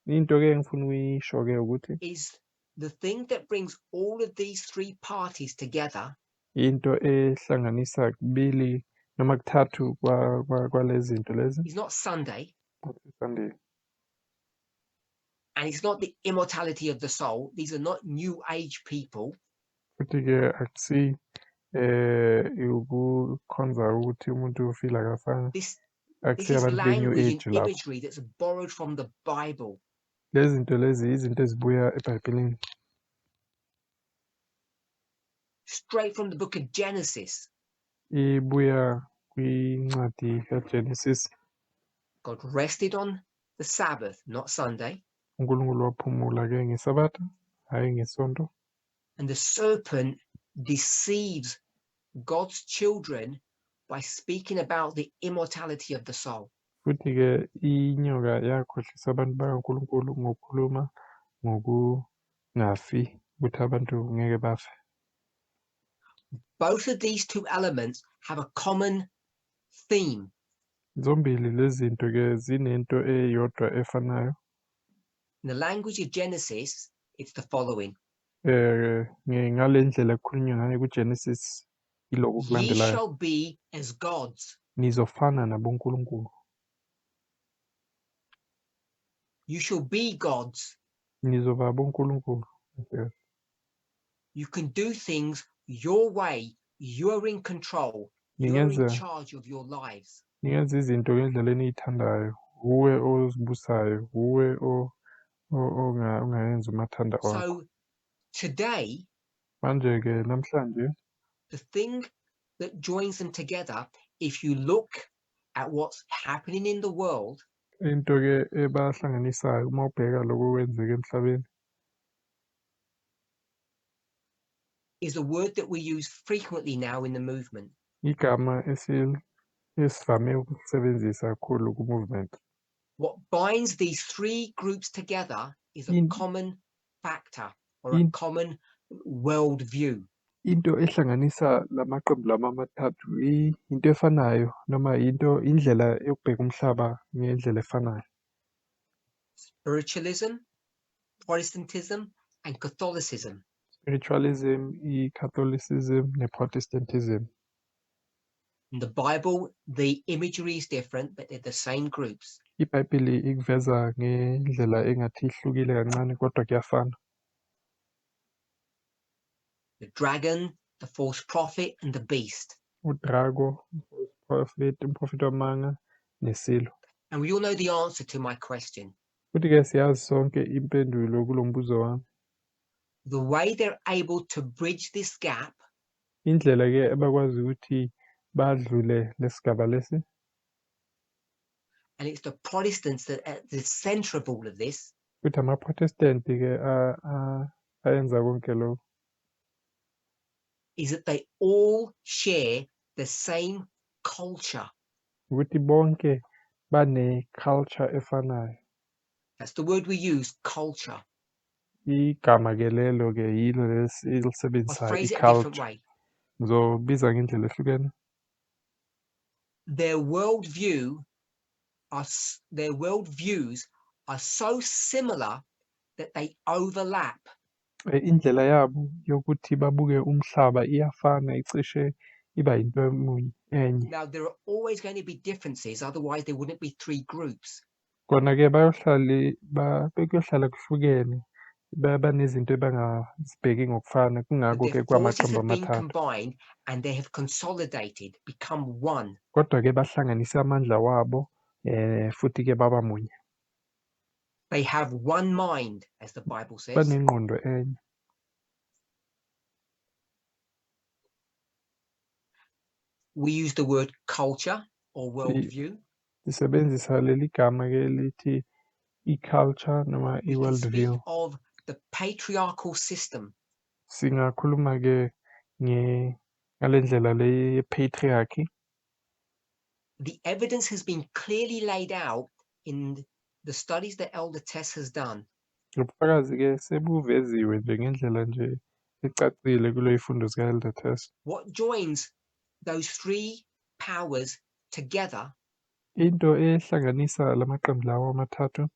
Into-ke engifuna ukuyisho-ke ukuthi is the thing that brings all of these three parties together into ehlanganisa kubili noma kuthathu kwalezi zinto lezi. is not Sunday, Sunday. and it's not the immortality of the soul. These are not new age people. Futhi-ke akusi ukukhonza ukuthi umuntu ufila kafana. This Akusi is abantu be-new language age and lapho. imagery that's borrowed from the Bible. Lezi zinto lezi izinto ezibuya eBhayibhelini. Straight from the book of Genesis. Ibuya incwadi kaGenesis God rested on the Sabbath, not Sunday. uNkulunkulu waphumula-ke ngeSabatha, hhayi ngeSonto. And the serpent deceives God's children by speaking about the immortality of the soul. Futhi-ke inyoka yakhohlisa abantu bakaNkulunkulu ngokukhuluma ngokungafi, ukuthi abantu ngeke bafe. Both of these two elements have a common theme. Zombili lezi zinto-ke zinento eyodwa efanayo. In the language of Genesis, it's the following. Ngale ndlela kukhulunywa ngayo kuGenesis ilokhu Ye kulandelayo. shall be as gods. Nizofana nabonkulunkulu. You shall be gods. Nizoba abonkulunkulu. Yes. You can do things your way. You're in control. You're in Ningenza charge of your lives. ningenza izinto ngendlela eniyithandayo. Uwe ozibusayo, uwe ongayenza umathanda wakho. So today, Manje-ke namhlanje the thing that joins them together, if you look at what's happening in the world, into-ke ebahlanganisayo uma ubheka lokho kwenzeka emhlabeni is a word that we use frequently now in the movement. igama esivame ukusebenzisa kakhulu ku-movement. What binds these three groups together is a common factor or a common world view. Into ehlanganisa lamaqembu lama amathathu into efanayo noma indlela yokubheka umhlaba ngendlela efanayo. Spiritualism, Protestantism, and Catholicism. Spiritualism, i-Catholicism, ne-Protestantism. In the Bible, the imagery is different, but they're the same groups. IBhayibheli ikuveza ngendlela engathi ihlukile kancane kodwa kuyafana. The dragon, the false prophet, and the beast. Udrago, umprofeti wamanga, nesilo. And we all know the answer to my question. Futhi-ke siyazi sonke impendulo kulo mbuzo wami. The way they're able to bridge this gap Indlela-ke abakwazi ukuthi badlule lesigaba lesi. and it's the Protestants that are at the center of all of this. Futhi ama-Protestant-ke ayenza konke lokho. Is that they all share the same culture. Ukuthi bonke bane-culture efanayo. That's the word we use, culture. Igama-ke lelo-ke yilo I'll elisebenzisayo, phrase it a different i-culture. way. Ngizobiza ngendlela ehlukene. Their worldviews are so similar that they overlap. Indlela yabo yokuthi babuke umhlaba iyafana, icishe iba into enye. Now, there are always going to be differences, otherwise there wouldn't be three groups. Kona-ke bekuyohlala kuhlukene, banezinto ebangazibheki ngokufana, But kungako-ke their forces kwamaqembu have been amathathu. combined and they have consolidated, become one. Kodwa-ke bahlanganise amandla wabo, futhi-ke baba munye. They have one mind, as the Bible says. Banengqondo enye. We use the word culture or worldview. Sisebenzisa leli gama-ke lithi i-culture noma We can speak i-worldview. of the patriarchal system. Singakhuluma-ke ngale ndlela le ye-patriarchy. The evidence has been clearly laid out in the studies that Elder Tess has done. Ubufakazi-ke sebuveziwe nje ngendlela nje ecacile kule ifundo zika-Elder Tess. What joins those three powers together Into ehlanganisa lamaqembu lawo amathathu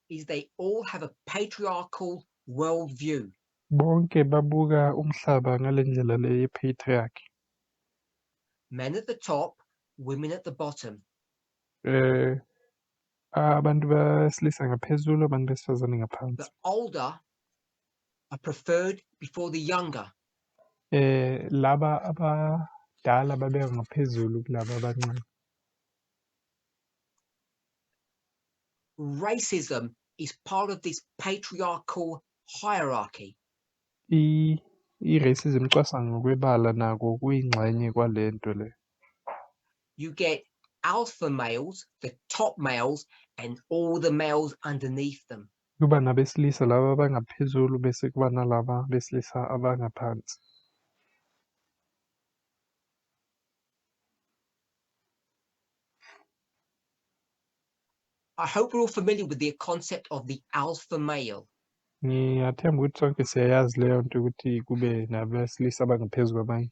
is they all have a patriarchal worldview. bonke babuka umhlaba ngale ndlela le ye-patriarchy. Men at the top, women at the bottom. Abantu besilisa ngaphezulu, abantu besifazane ngaphansi. The older are preferred before the younger. Laba abadala babeka ngaphezulu kulaba abancane. Racism is part of this patriarchal hierarchy. I-racism icwasa ngokwebala nako kuyingxenye kwalento le. you get alpha males, the top males, and all the males underneath them. Kuba nabesilisa laba abangaphezulu bese kuba nalaba besilisa abangaphansi. I hope we're all familiar with the concept of the alpha male. Ngiyathemba ukuthi sonke siyayazi leyo nto ukuthi kube nabesilisa abangaphezu kwabanye.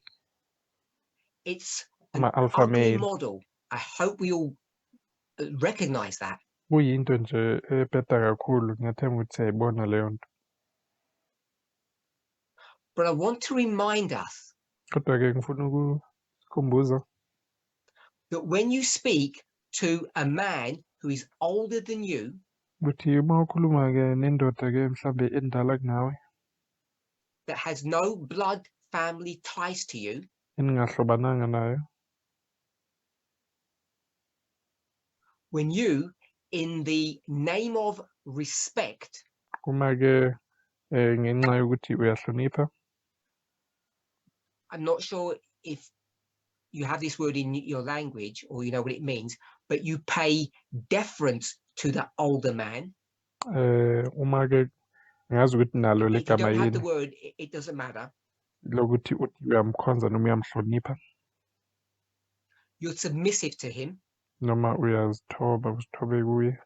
It's an Ama-alpha ugly male. model. I hope we all recognize that. Kuyinto nje ebheda kakhulu, ngiyathemba ukuthi siyayibona leyo nto. But I want to remind us Kodwa-ke ngifuna ukukhumbuza that when you speak to a man who is older than you, ukuthi uma ukhuluma-ke nendoda-ke mhlambe endala kunawe that has no blood family ties to you, eningahlobananga nayo, when you, in the name of respect, uma-ke ngenxa yokuthi uyahlonipha, I'm not sure if you have this word in your language or you know what it means, but you pay deference to the older man. uma-ke ngazi ukuthi nalo If you legama don't have the yini word, it doesn't matter. lokuthi uthi uyamkhonza noma uyamhlonipha You're submissive to him noma uyazithoba uzithobe kuye,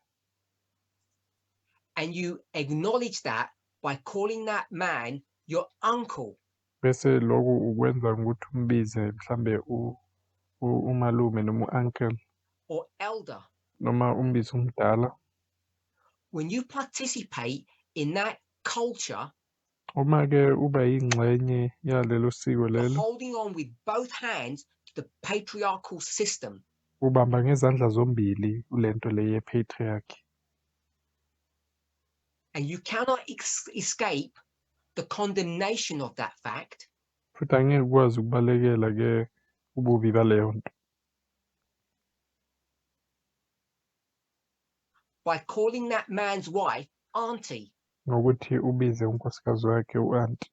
and you acknowledge that by calling that man your uncle bese lokhu ukwenza ngokuthi umbize mhlambe umalume noma u-uncle or elder. noma umbize umdala. When you participate in that culture, Uma-ke uba yingxenye yalelo siko you're lelo, holding on with both hands to the patriarchal system. ubamba ngezandla zombili kulento le ye-patriarchy, And you cannot escape the condemnation of that fact futhi angeke ukwazi ukubalekela-ke ububi baleyo nto by calling that man's wife auntie. ngokuthi ubize unkosikazi wakhe u-anti.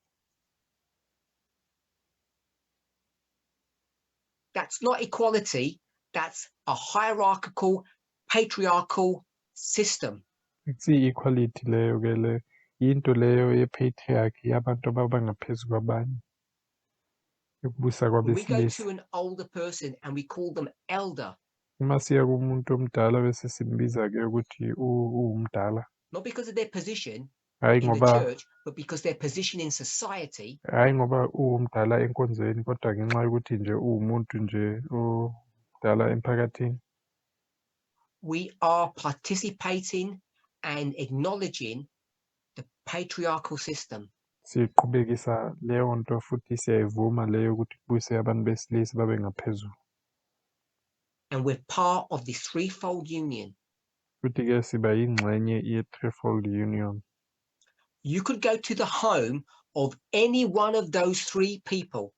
That's not equality, that's a hierarchical, patriarchal system. Akusiyi-equality leyo-ke le, yinto leyo ye-patriarchy yabantu ababangaphezu kwabanye yokubusa When we go kwabesilisa. to an older person and we call them elder, Uma siya kumuntu omdala bese simbiza-ke ukuthi uwumdala, not because of their position hhayi in the ngoba church, but because their position in society, hhayi ngoba uwumdala enkonzweni, kodwa ngenxa yokuthi nje uwumuntu nje omdala emphakathini. we are participating and acknowledging the patriarchal system. Siqhubekisa leyo nto futhi siyayivuma leyo ukuthi kubuse abantu besilisa babe ngaphezulu. And we're part of the threefold union. Futhi-ke siba yingxenye ye-threefold union. You could go to the home of any one of those three people,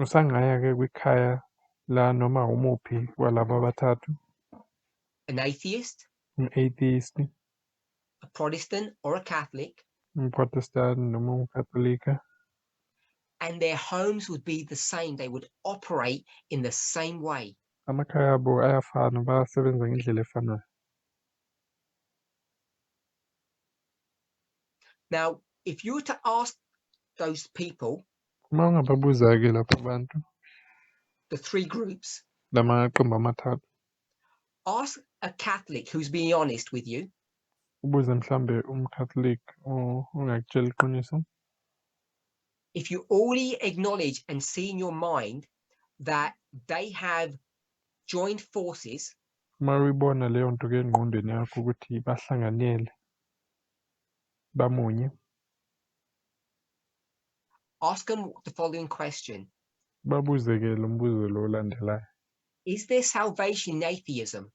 Usangaya-ke kwikhaya la noma umuphi walabo abathathu, an atheist, um-atheist, a Protestant, or a Catholic, umprotestant noma umkatolika, and their homes would be the same. They would operate in the same way. amakhaya abo ayafana, bayasebenza ngendlela efanayo. Now, if you were to ask those people, Uma ungababuza-ke lapho abantu, the three groups, lamaqembu amathathu, ask a Catholic who's being honest with you, ubuze mhlambe umcatholic ongakutshela iqiniso, if you already acknowledge and see in your mind that they have joined forces, uma uyibona leyo nto-ke engqondweni yakho ukuthi bahlanganyele bamunye, ask them the following question. babuze-ke lo mbuzo lo olandelayo, Is there salvation in atheism?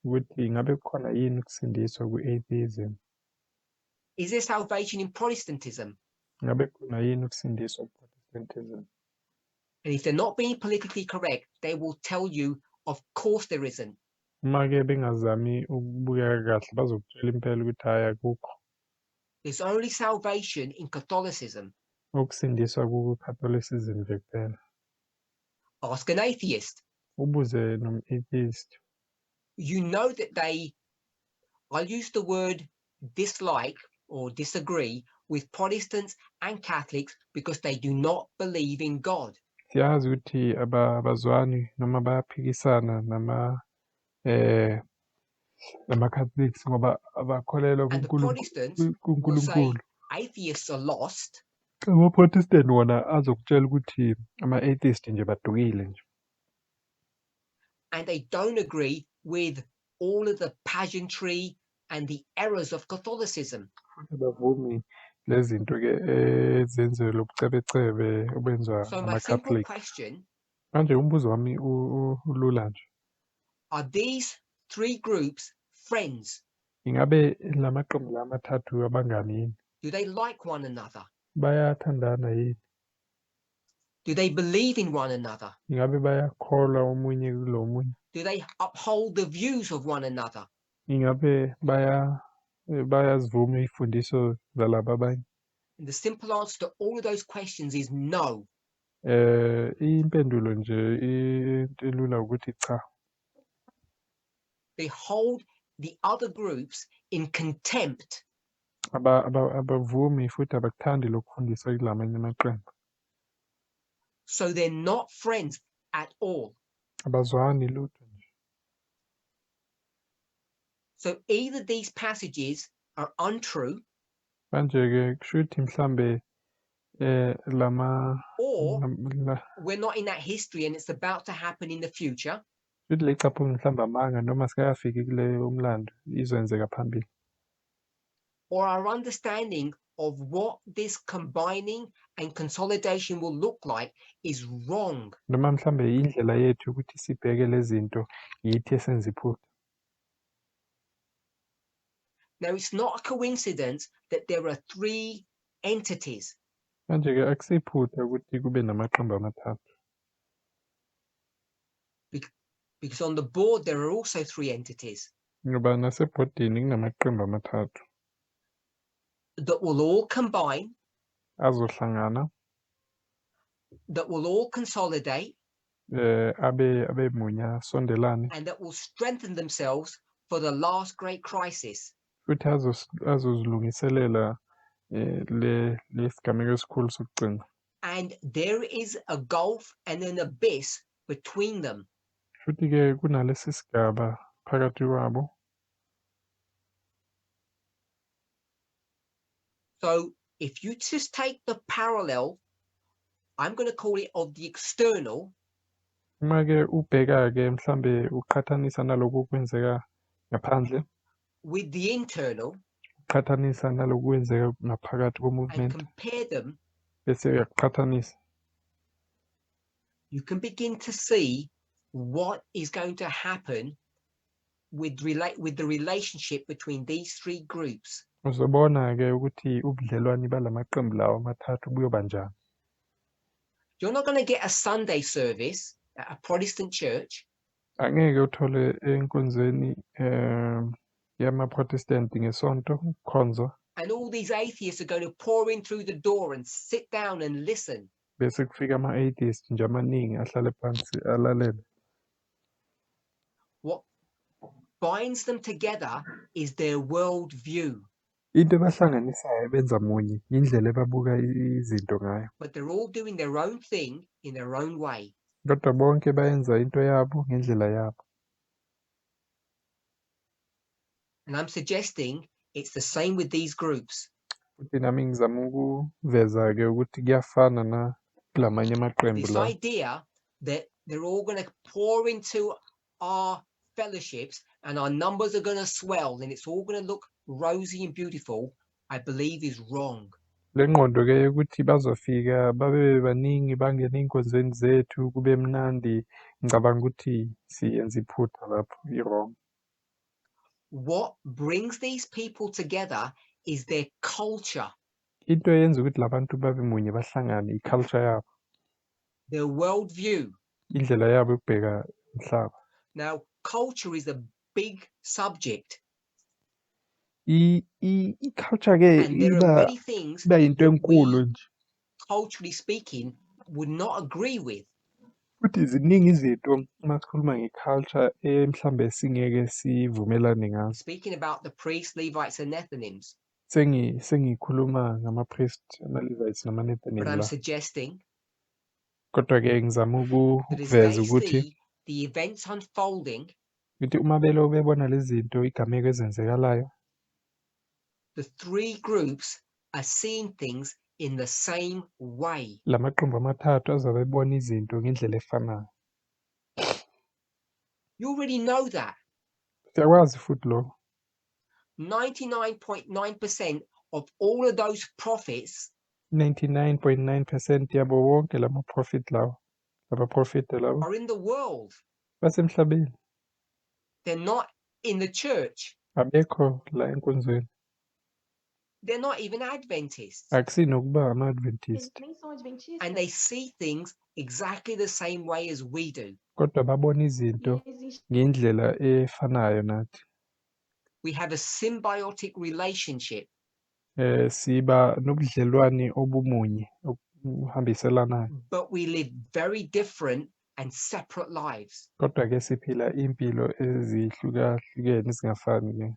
ukuthi ngabe kukhona yini ukusindiswa kwi-atheism? Is there salvation in Protestantism? Ngabe kukhona yini ukusindiswa ku-Protestantism? And if they're not being politically correct, they will tell you, of course there isn't. Uma-ke bengazami ukubukeka kahle bazokutshela impela ukuthi hhayi akukho. There's only salvation in Catholicism. Ukusindiswa ku-Catholicism nje kuphela. Ask an atheist. ubuze nom-atheist. You know that I'll use the word dislike or disagree with Protestants and Catholics because they do not believe in God. Siyazi ukuthi abazwani noma bayaphikisana nama-Catholics ngoba abakholelwa And the Protestants will say kuNkulunkulu. atheists are lost, Ama-Protestant wona azokutshela ukuthi ama-atheist nje badukile nje. and they don't agree with all of the pageantry and the errors of Catholicism. Futhi bavumi lezi zinto-ke ezenziwe lobucebecebe obenzwa So my simple ama-Catholic. question, Manje umbuzo wami ulula nje. are these three groups friends? Ingabe la maqembu la amathathu abangani yini? Do they like one another? Bayathandana yini? Do they believe in one another? Ingabe bayakholwa omunye kulo omunye? Do they uphold the views of one another? Ingabe bayazivuma iy'fundiso zalaba abanye? And the simple answer to all of those questions is no. Impendulo nje into elula ukuthi cha. They hold the other groups in contempt. Abavumi futhi abakuthandi lokufundisa kulamanye amaqembu. So they're not friends at all. Abazwani lutho nje. So either these passages are untrue, Manje-ke kusho ukuthi mhlambe or we're not in that history and it's about to happen in the future, futhi lecapho mhlambe amanga noma sikayafiki kuleyo umlando izokwenzeka phambili. or our understanding of what this combining and consolidation will look like is wrong. Noma mhlambe indlela yethu ukuthi sibheke lezi zinto yithi esenza iphutha. Now, it's not a coincidence that there are three entities. Manje-ke akusiphutha ukuthi kube namaqembu amathathu. Because on the board, there are also three entities Ngoba nasebhodini kunamaqembu amathathu that will all combine, azohlangana that will all consolidate, abe munye asondelane and that will strengthen themselves for the last great crisis. futhi azozilungiselela lesigameko esikhulu sokugcina. And there is a gulf and an abyss between them. Futhi-ke kunalesi sigaba phakathi kwabo. So if you just take the parallel, I'm going to call it of the external, Uma-ke ubheka-ke mhlambe uqhathanisa nalokhu kwenzeka ngaphandle, with the internal, uqhathanisa nalokhu kwenzeka ngaphakathi and ko-movement, compare them, bese uyaqhathanisa. you can begin to see what is going to happen with the relationship between these three groups. Uzobona-ke ukuthi ubudlelwano balamaqembu lawo amathathu buyoba njani. You're not going to get a Sunday service at a Protestant church Angeke uthole enkonzweni yama-Protestant ngesonto ukukhonza and all these atheists are going to pour in through the door and sit down and listen. bese kufika ama-atheist nje amaningi ahlale phansi alalele. What binds them together is their world view, Into ebahlanganisayo benza munye indlela ebabuka izinto ngayo. but they're all doing their own thing in their own way. Kodwa bonke bayenza into yabo ngendlela yabo. And I'm suggesting it's the same with these groups. Futhi nami ngizama ukuveza-ke ukuthi kuyafana na kulamanye amaqembu This la. idea that they're all going to pour into our fellowships and our numbers are going to swell and it's all going to look rosy and beautiful, I believe is wrong. Le ngqondo-ke yokuthi bazofika babe baningi bangene ey'nkonzweni zethu kube mnandi, ngicabanga ukuthi siyenza iphutha lapho, i-wrong. What brings these people together is their culture, Into eyenza ukuthi labantu babe munye bahlangane i-culture yabo, their worldview. indlela yabo yokubheka umhlaba. Now, culture is a big subject, I-culture-ke and there are many things iba yinto that enkulu we, nje. culturally speaking, would not agree with. Futhi ziningi izinto uma sikhuluma nge-culture mhlambe singeke sivumelane ngazo. Speaking about the priests, Levites, and Nethinims. Sengikhuluma ngama-priest, ama-Levites But nama-Nethinim I'm la. suggesting Kodwa-ke ngizama that as ukuveza they ukuthi see the events unfolding, uma belokhu bebona lezi zinto igameko ezenzekalayo, the three groups are seeing things in the same way. la maqembu amathathu azobe ebona izinto ngendlela efanayo. You already know that. Siyakwazi futhi lokho. 99.9% of all of those prophets 99.9% yabo wonke lama-prophet lawo, abaprofeti labo are in the world. basemhlabeni, They're not in the church. abekho la enkonzweni. They're not even Adventists. Akusinokuba ama-Adventist, And they see things exactly the same way as we do. kodwa babona izinto ngendlela efanayo nathi. We have a symbiotic relationship, Siba nobudlelwane obumunye obuhambiselanayo, but we live very different and separate lives. kodwa-ke siphila impilo ezihlukahlukene ezingafani-ke.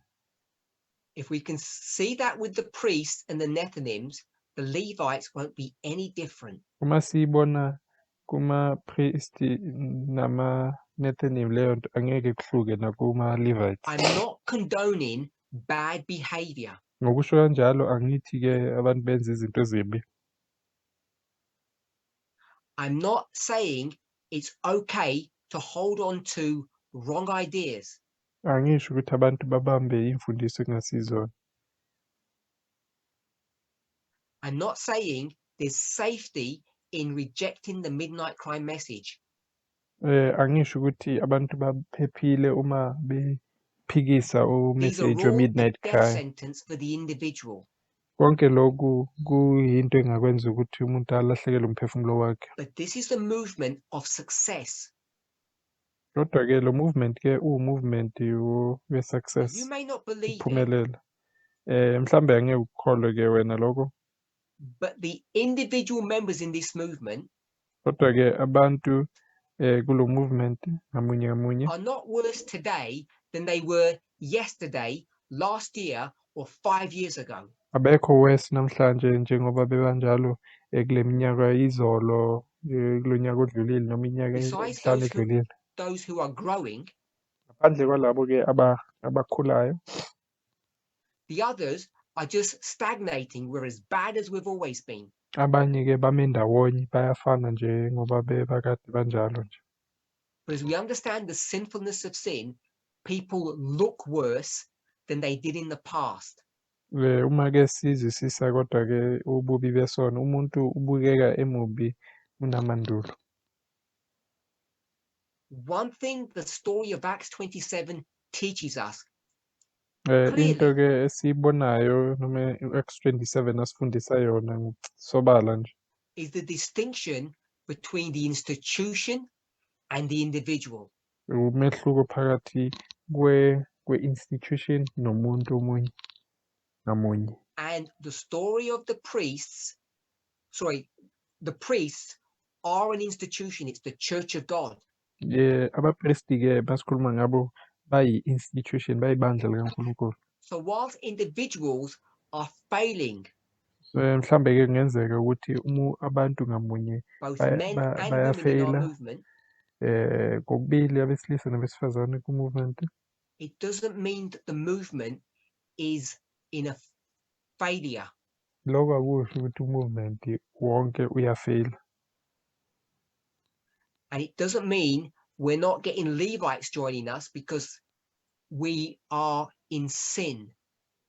If we can see that with the priests and the Nethinims, the Levites won't be any different. Uma siyibona kuma-priest nama-Nethinim leyo nto angeke kuhluke nakuma-Levites. I'm not condoning bad behavior. Ngokusho kanjalo angithi-ke abantu benza izinto ezimbi. I'm not saying it's okay to hold on to wrong ideas. Angisho ukuthi abantu babambe imfundiso ekungasizona. I'm not saying there's safety in rejecting the midnight cry message. Angisho ukuthi abantu baphephile uma bephikisa These are umessage all a we-midnight death cry. sentence for the individual. Konke lokhu kuyinto engakwenza ukuthi umuntu alahlekelwe umphefumulo wakhe. But this is the movement of success. Kodwa-ke lo movement-ke movement You we-success, may not believe it, ukuphumelela. Mhlambe angeke ukukholwe-ke wena lokho. but the individual members in this movement Kodwa-ke abantu kulo movement ngamunye ngamunye are not worse today than they were yesterday, last year, or 5 years ago. abekho worse namhlanje njengoba bebanjalo kule minyaka izolo, kulo nyaka odlulile noma iminyaka Besides emihlanu edlulile. those who are growing, Ngaphandle kwalabo-ke abakhulayo, the others are just stagnating. We're as bad as we've always been. abanye-ke bame ndawonye bayafana nje ngoba bebakade banjalo nje. But as we understand the sinfulness of sin, people look worse than they did in the past. Uma-ke sizwisisa kodwa-ke ububi besono, umuntu ubukeka emubi kunamandulo. One thing the story of Acts 27 teaches us Into-ke esiyibonayo noma u-Acts 27 asifundisa yona sobala nje, is the distinction between the institution and the individual. umehluko phakathi kwe-institution nomuntu omunye ngamunye. And the story of the priests are an institution. It's the Church of God. Abapristi-ke masikhuluma ngabo bayi-institution, bayibandla likaNkulunkulu. So whilst individuals are failing, Mhlambe-ke kungenzeka ukuthi abantu ngamunye both men and women in our bayafeyila, movement, kokubili abesilisa nabesifazane ku-movement. it doesn't mean that the movement is in a failure. Lokho akusho ukuthi u-movement wonke uyafeyila. And it doesn't mean we're not getting Levites joining us because we are in sin.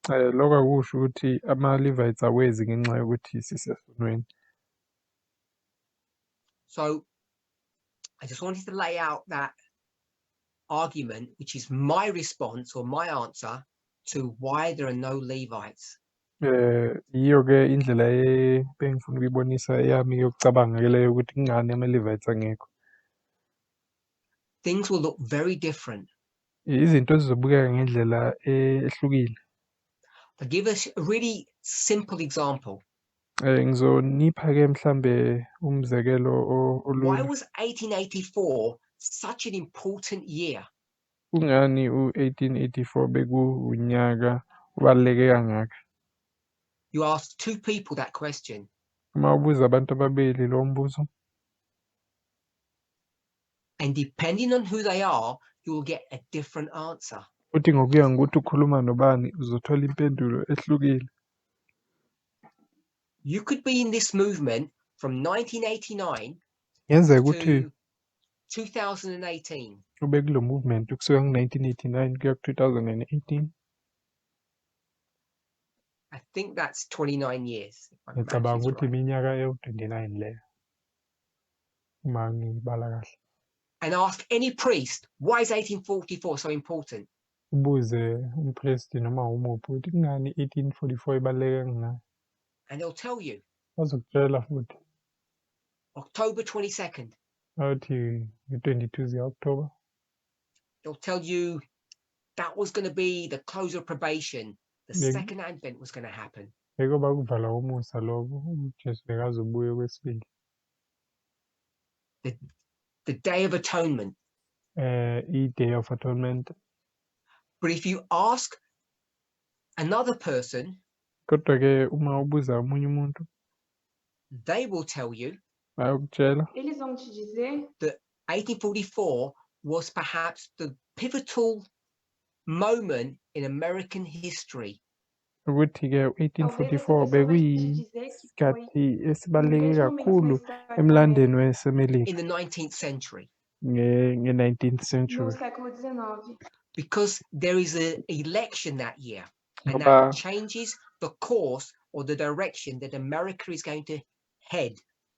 Lokho akusho ukuthi ama-Levites awezi ngenxa yokuthi sisesonweni. So I just wanted to lay out that argument, which is my response or my answer to why there are no Levites. Yiyo-ke indlela bengifuna ukuyibonisa yami yokucabanga leyo ukuthi kungani ama-Levites angekho. Things will look very different. Izinto zizobukeka ngendlela ehlukile. I'll give us a really simple example. Ngizonipha-ke mhlambe umzekelo Why olula. was 1884 such an important year? Kungani u-1884 bekuwunyaka ubaluleke kangaka? You ask two people that question, Uma ubuza abantu ababili lo mbuzo, and depending on who they are, you will get a different answer. futhi ngokuya ngokuthi ukhuluma nobani uzothola impendulo ehlukile. You could be in this movement from 1989 Kungenzeka ukuthi to 2018. ube kulo movement kusuka ngo-1989 kuya ku-2018. I think that's 29 years. If my math Ngicabanga is ukuthi right. iminyaka ewu-29 leyo uma ngibala kahle. And ask any priest, why is 1844 so important? Ubuze umpristi noma umuphi ukuthi kungani 1844 ibaluleke kangaka. And they'll tell you, Bazokutshela futhi October 22nd. bathi nge-22 zika-October. They'll tell you that was going to be the close of probation. The second advent was going to happen. Bekuba kuvala umusa lokho uJesu bekazobuya kwesibili. The Day of Atonement. I-Day of Atonement. But if you ask another person, Kodwa-ke uma ubuza omunye umuntu, they will tell you bayokutshela Eles vão te dizer that 1844 was perhaps the pivotal moment in American history. ukuthi-ke talvez essa u-1844 pessoa vai te dizer que foi bekuyisikhathi um esibaluleke dos grandes momentos na kakhulu história da emlandweni América wasemelika In the 19th century, nge-19th no century. século XIX. because there is an election that year, and Ngoba that changes the course or the direction that America is going to head.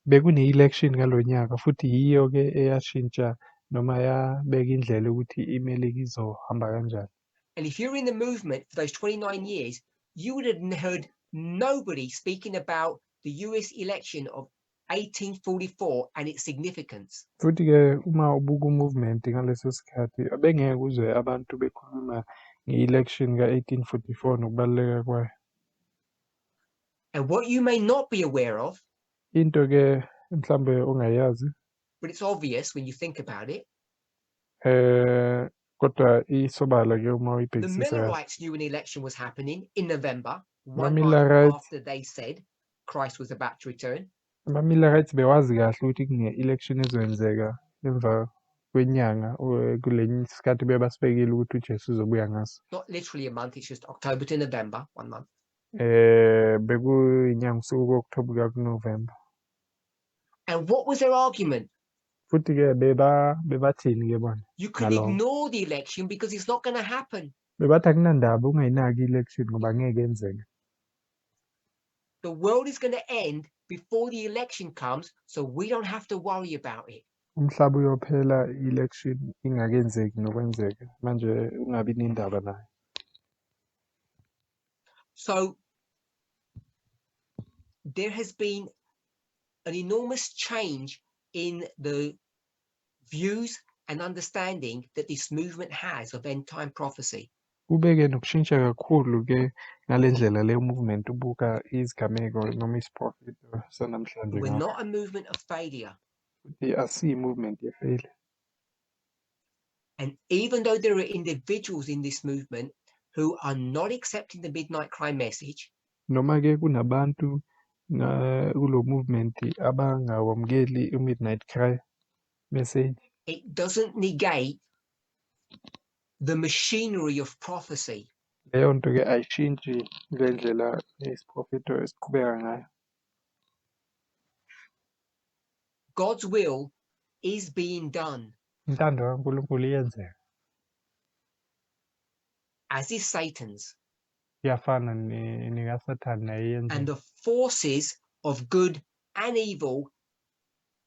bekune-election ngalo nyaka futhi yiyo-ke eyashintsha noma yabeka indlela ukuthi imelika izohamba kanjani. And if you're in the movement for those 29 years, you would have heard nobody speaking about the US election of 1844 and its significance. Futhi-ke uma ubuka u-movement ngaleso sikhathi abengeke uzwe abantu bekhuluma nge-election ka-1844 nokubaluleka kwayo. And what you may not be aware of, Into-ke mhlambe ongayazi but it's obvious when you think about it, kodwa isobala-ke uma the uyibhekisisa kahle. Millerites knew an election was happening in November, 1 month Millerites- after they said Christ was about to return. Ama-Millerites bewazi kahle ukuthi kune-election ezokwenzeka emva kwenyanga kule sikhathi bebasibekile ukuthi uJesu uzobuya ngaso. Not literally a month, it's just October to November, 1 month. Bekuyinyanga usuku ku-October kuya kuNovember. And what was their argument? Futhi-ke bebathini-ke bona? You could Ngalokho. ignore the election because it's not going to happen. Bebathi akunandaba ungayinaki i-election ngoba angeke yenzeke. The world is going to end before the election comes, so we don't have to worry about it. Umhlaba uyophela i-election ingakenzeki nokwenzeka manje ungabi nindaba nayo. So there has been an enormous change in the views and understanding that this movement has of end time prophecy. Kubeke nokushintsha kakhulu-ke ngale ndlela le movement ubuka izigameko noma isiprofito sanamhlanje We're ngayo. not a movement of failure. Futhi asiyi movement yefeyile. And even though there are individuals in this movement who are not accepting the midnight cry message, Noma-ke kunabantu kulo movement abangawamukeli i-midnight cry message. it doesn't negate the machinery of prophecy. Leyo nto-ke ayishintshi le ndlela isiprofito esiqhubeka ngayo. God's will is being done, Intando kaNkulunkulu iyenzeka. as is Satan's, Iyafana nekaSathane nayo and iyenzeka. the forces of good and evil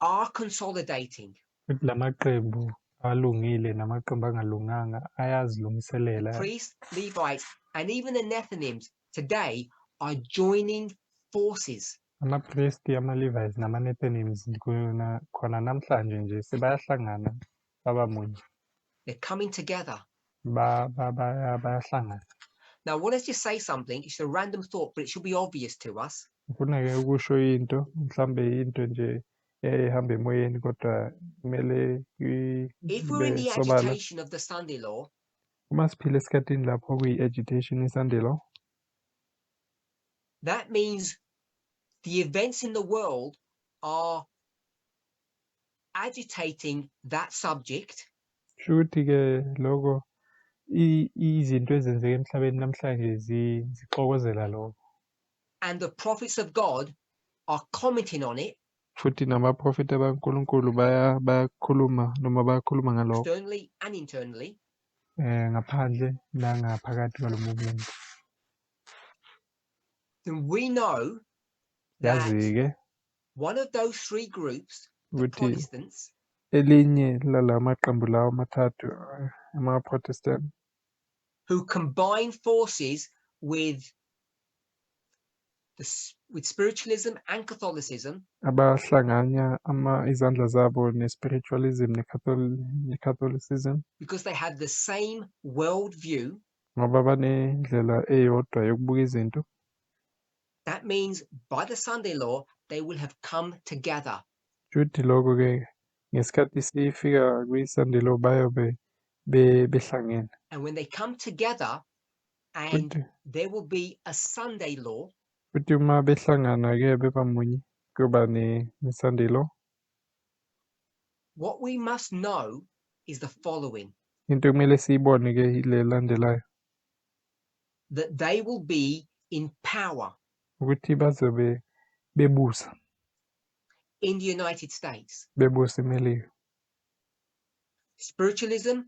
are consolidating. Futhi lamaqembu alungile namaqembu angalunganga The ayazilungiselela. priests, Levites, and even the Nethinims today are joining forces. Amapristi, ama-Levites nama-Nethinims khona namhlanje nje sebayahlangana baba munye. They're coming together. Bayahlangana. Now, well, let's just say something. It's a random thought, but it should be obvious to us. Ngifuna-ke ukusho into mhlambe into nje ehamba emoyeni kodwa kumele If we're in ibe the sobala. agitation of the Sunday law, Uma siphila esikhathini lapho kuyi-agitation iSunday law, that means the events in the world are agitating that subject, kusho ukuthi-ke loko izinto ezenzeka emhlabeni namhlanje zixokozela lokho, and the prophets of God are commenting on it futhi namaprofeti abankulunkulu bayakhuluma noma bayakhuluma ngalokho externally and internally. ngaphandle nangaphakathi kwalo movement. Then we know that Yazi-ke one of those three groups, the ukuthi Protestants, elinye lala maqembu lawo mathathu ama-Protestant who combine forces with spiritualism and Catholicism, abahlanganya izandla zabo ne-spiritualism ne-Catholicism because they have the same worldview. ngoba banendlela eyodwa yokubuka izinto. That means by the Sunday law, they will have come together. Futhi lokho-ke ngesikhathi sifika kwi-Sunday law bayobe behlangene. And when they come together and there will be a Sunday law, Futhi uma behlangana-ke bebamunye kuba ne-Sunday law. what we must know is the following: Into kumele siyibone-ke ile landelayo, that they will be in power ukuthi bazobe bebusa in the United States. bebusa eMelika. Spiritualism,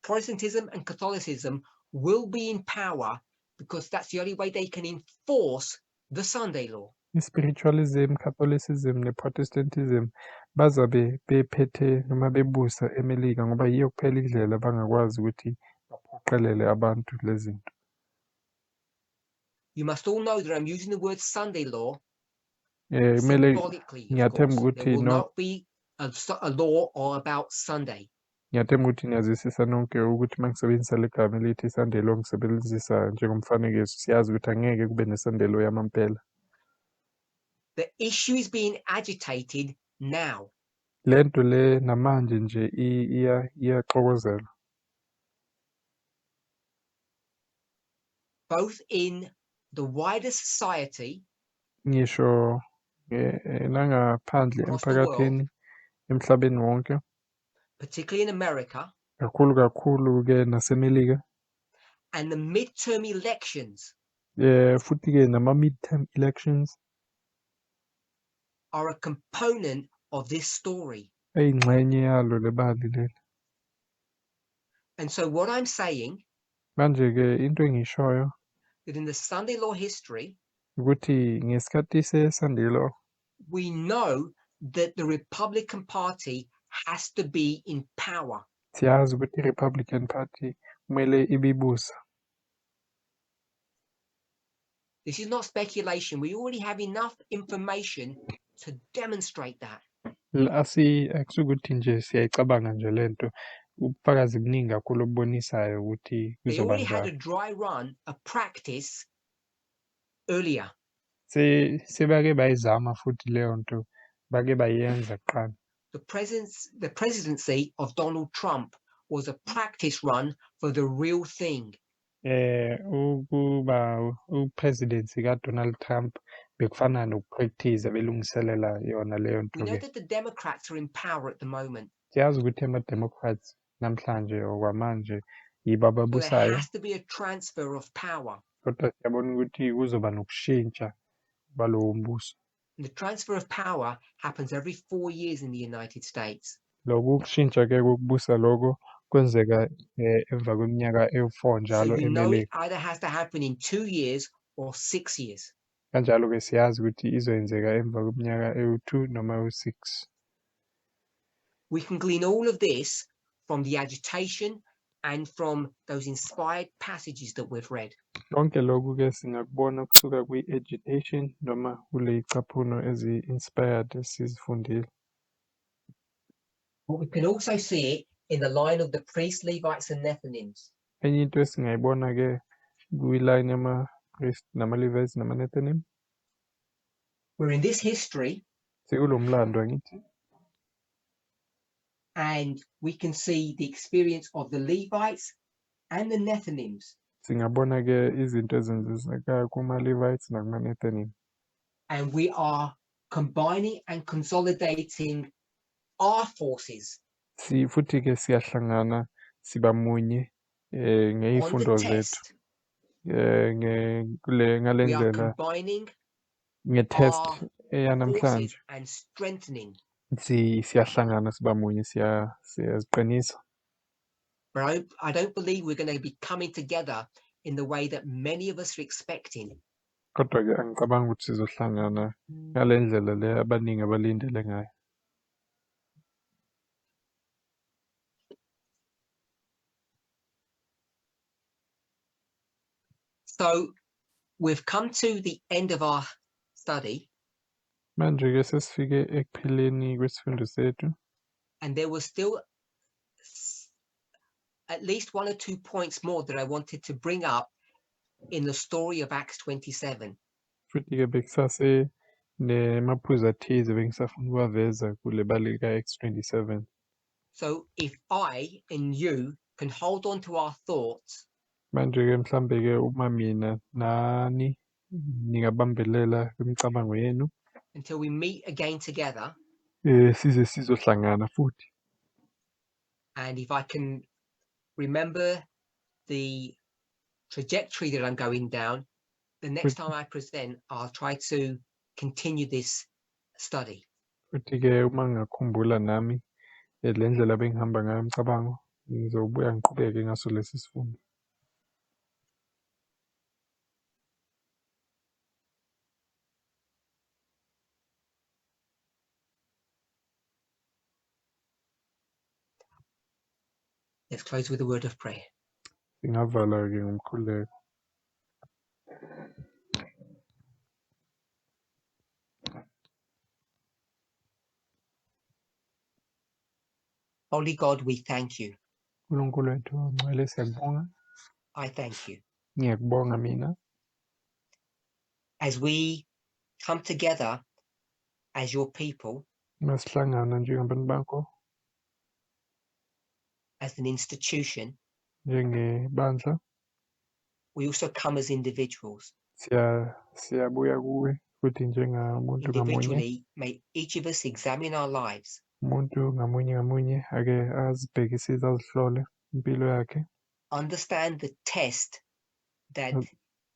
Protestantism, and Catholicism will be in power because that's the only way they can enforce the Sunday law. I-spiritualism, Catholicism ne-Protestantism bazabe bephethe noma bebusa eMelika ngoba yiyo kuphela indlela bangakwazi ukuthi baphoqelele abantu lezi zinto. You must all know that I'm using the word Sunday law Kumele symbolically, of ngiyathemba course. ukuthi There will no, not be a law or about Sunday. ngiyathemba ukuthi niyazwisisa nonke ukuthi uma ngisebenzisa le gama elithi iSunday law ngisebenzisa njengomfanekiso. Siyazi ukuthi angeke kube neSunday law yamampela. The issue is being agitated now. Le nto le namanje nje iyaxokozela. Both in the wider society Ngisho nangaphandle across the world, emphakathini emhlabeni wonke, particularly in America, kakhulu-ke naseMelika, and the midterm elections futhi-ke nama-midterm elections are a component of this story. eyingxenye yalo lebali leli. And so what I'm saying, Manje-ke into engiyishoyo that in the Sunday law history, ukuthi ngesikhathi se-Sunday law we know that the Republican Party has to be in power. siyazi ukuthi i-Republican Party kumele ibibusa. This is not speculation. We already have enough information to demonstrate that. Akusukuthi nje siyayicabanga nje lento, ubufakazi buningi kakhulu obubonisayo ukuthi They kuzoba already had a njalo. dry run, a practice earlier. Sebake bayizama futhi leyo nto bake bayenza kuqala. The presidency of Donald Trump was a practice run for the real thing. Ukuba upresidency kaDonald Trump bekufana nokupractice belungiselela yona leyo We know nto-ke. that the Democrats are in power at the moment. Siyazi ukuthi ama-Democrats namhlanje okwamanje yibo So there ababusayo, has to be a transfer of power. kodwa siyabona ukuthi kuzoba nokushintsha balowo mbuso. And the transfer of power happens every 4 years in the United States. Lokhu kushintsha-ke kokubusa lokho kwenzeka emva kweminyaka ewu-4 So njalo we know it eMelika. either has to happen in 2 years or 6 years. Kanjalo-ke siyazi ukuthi izoyenzeka emva kweminyaka ewu-2 noma ewu-6. We can glean all of this from the agitation and from those inspired passages that we've read. Konke lokhu-ke singakubona kusuka kwi-agitation noma kule yicaphuno ezi-inspired esizifundile. But we can also see it in the line of the priests, Levites, and Nethinims. Enye into esingayibona-ke Kwiline yama-priest nama-Levites nama-Nethinim. We're in this history, Sikulo mlando angithi. and we can see the experience of the Levites and the Nethinims, Singabona-ke izinto ezenzeka kuma-Levites nakuma-Nethinim. and we are combining and consolidating our forces Futhi-ke siyahlangana siba munye on ngey'fundo the zethu. test. Ngale We are ndlela combining nge-test our eyanamhlanje forces and strengthening. siyahlangana siba munye siyaziqinisa. But I don't believe we're going to be coming together in the way that many of us are expecting. Kodwa-ke angicabangi ukuthi sizohlangana ngale ndlela le abaningi abalindele ngayo. So we've come to the end of our study, Manje-ke sesifike ekupheleni kwesifundo sethu. and there was still at least 1 or 2 points more that I wanted to bring up in the story of Acts 27. Futhi-ke bekusase nemaphuzu athize bengisafuna ukuwaveza kule bali ka-Acts 27. So if I and you can hold on to our thoughts Manje-ke mhlambe-ke uma mina nani ningabambelela kwimicabango yenu until we meet again together, sizohlangana futhi. and if I can remember the trajectory that I'm going down, the next time I present, I'll try to continue this study. Futhi-ke uma ngingakhumbula nami le ndlela bengihamba ngayo imicabango ngizobuya ngiqhubeke ngaso lesi sifundo. Let's close with a word of prayer. Singavala-ke ngomkhuleko. Holy God, we thank you. uNkulunkulu wethu ongcwele siyakubonga. I thank you. Ngiyakubonga mina. As we come together as your people, Masihlangana njengabantu bakho as an institution, njengebandla we also come as individuals. siyabuya kuwe futhi njengamuntu ngamunye. Individually, may each of us examine our lives Umuntu ngamunye ake azibhekisise azihlole impilo yakhe. understand the test that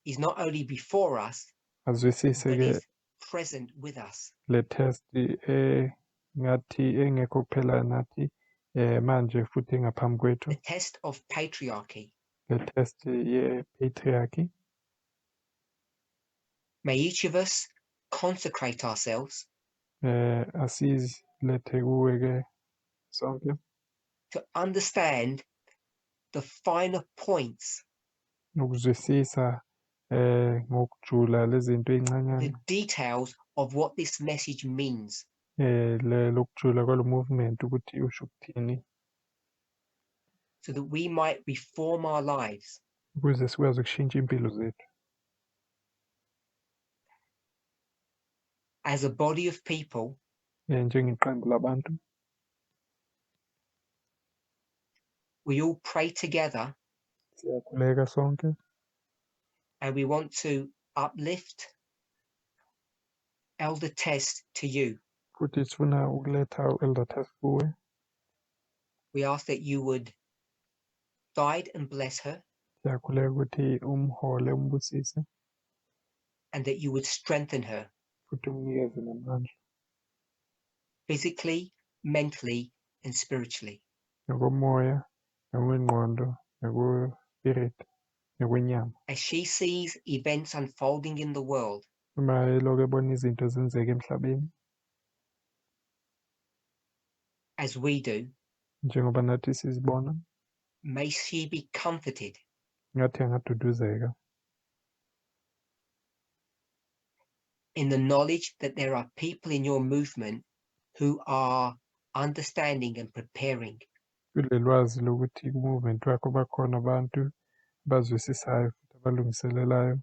is not only before us, but Azwisise-ke is present with us. le test ngathi engekho kuphela nathi manje futhi ngaphambi kwethu. The test of patriarchy. Le test ye-patriarchy. May each of us consecrate ourselves Asizilethe kuwe-ke sonke to understand the finer points, nokuzwisisa ngokujula lezinto the ey'ncanyana details of what this message means, lokujula kwalo movement ukuthi usho ukuthini so that we might reform our lives ukuze sikwazi ukushintsha impilo zethu as a body of people. njengeqembu labantu. We all pray together, Siyakhuleka sonke and we want to uplift Elder Test to you. futhi sifuna ukuletha u-Elder Test kuwe. We ask that you would guide and bless her, Siyakhuleka ukuthi umhole umbusise and that you would strengthen her futhi umnikeze namandla physically, mentally, and spiritually. ngokomoya nakwengqondo nakwe-spirit nakwenyama. As she sees events unfolding in the world, Uma elokhu ebona izinto zenzeka emhlabeni as we do, njengoba nathi sizibona may she be comforted ngathi angaduduzeka in the knowledge that there are people in your movement who are understanding and preparing. kulelwazi lokuthi ku-movement wakho bakhona abantu abazwisisayo futhi abalungiselelayo.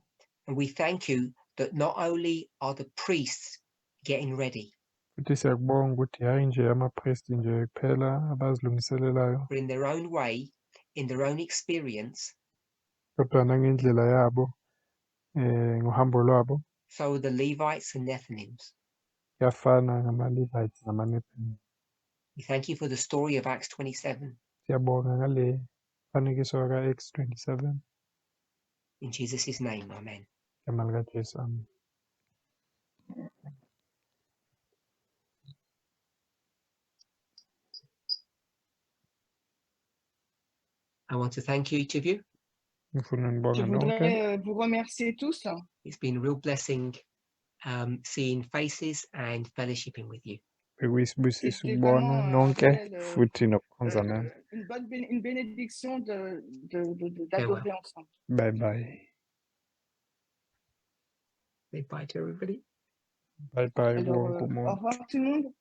And we thank you that not only are the priests getting ready, Futhi siyakubonga ukuthi hayi nje amapriest nje kuphela abazilungiselelayo, but in their own way, in their own experience, kodwa nangendlela yabo, ngohambo lwabo, so are the Levites and Nethinims. kuyafana ngama-Levites nama-Nephilim. We thank you for the story of Acts 27. Siyabonga ngale mfanekiso ka-Acts 27, In Jesus' name, amen. igama likaJesu, amen. I want to thank you, each of you. Ngifuna Je nibonga nonke. voudrais vous remercier tous. It's been a real blessing seeing faces and fellowshipping with you. Bekuyisibusiso C'était ukubona vraiment un nonke réel, futhi nokukhonza nami. une bénédiction d'adorer ensemble. Bye bye. Say bye to everybody. Bye bye Alors, wonke au umuntu. revoir tout le monde.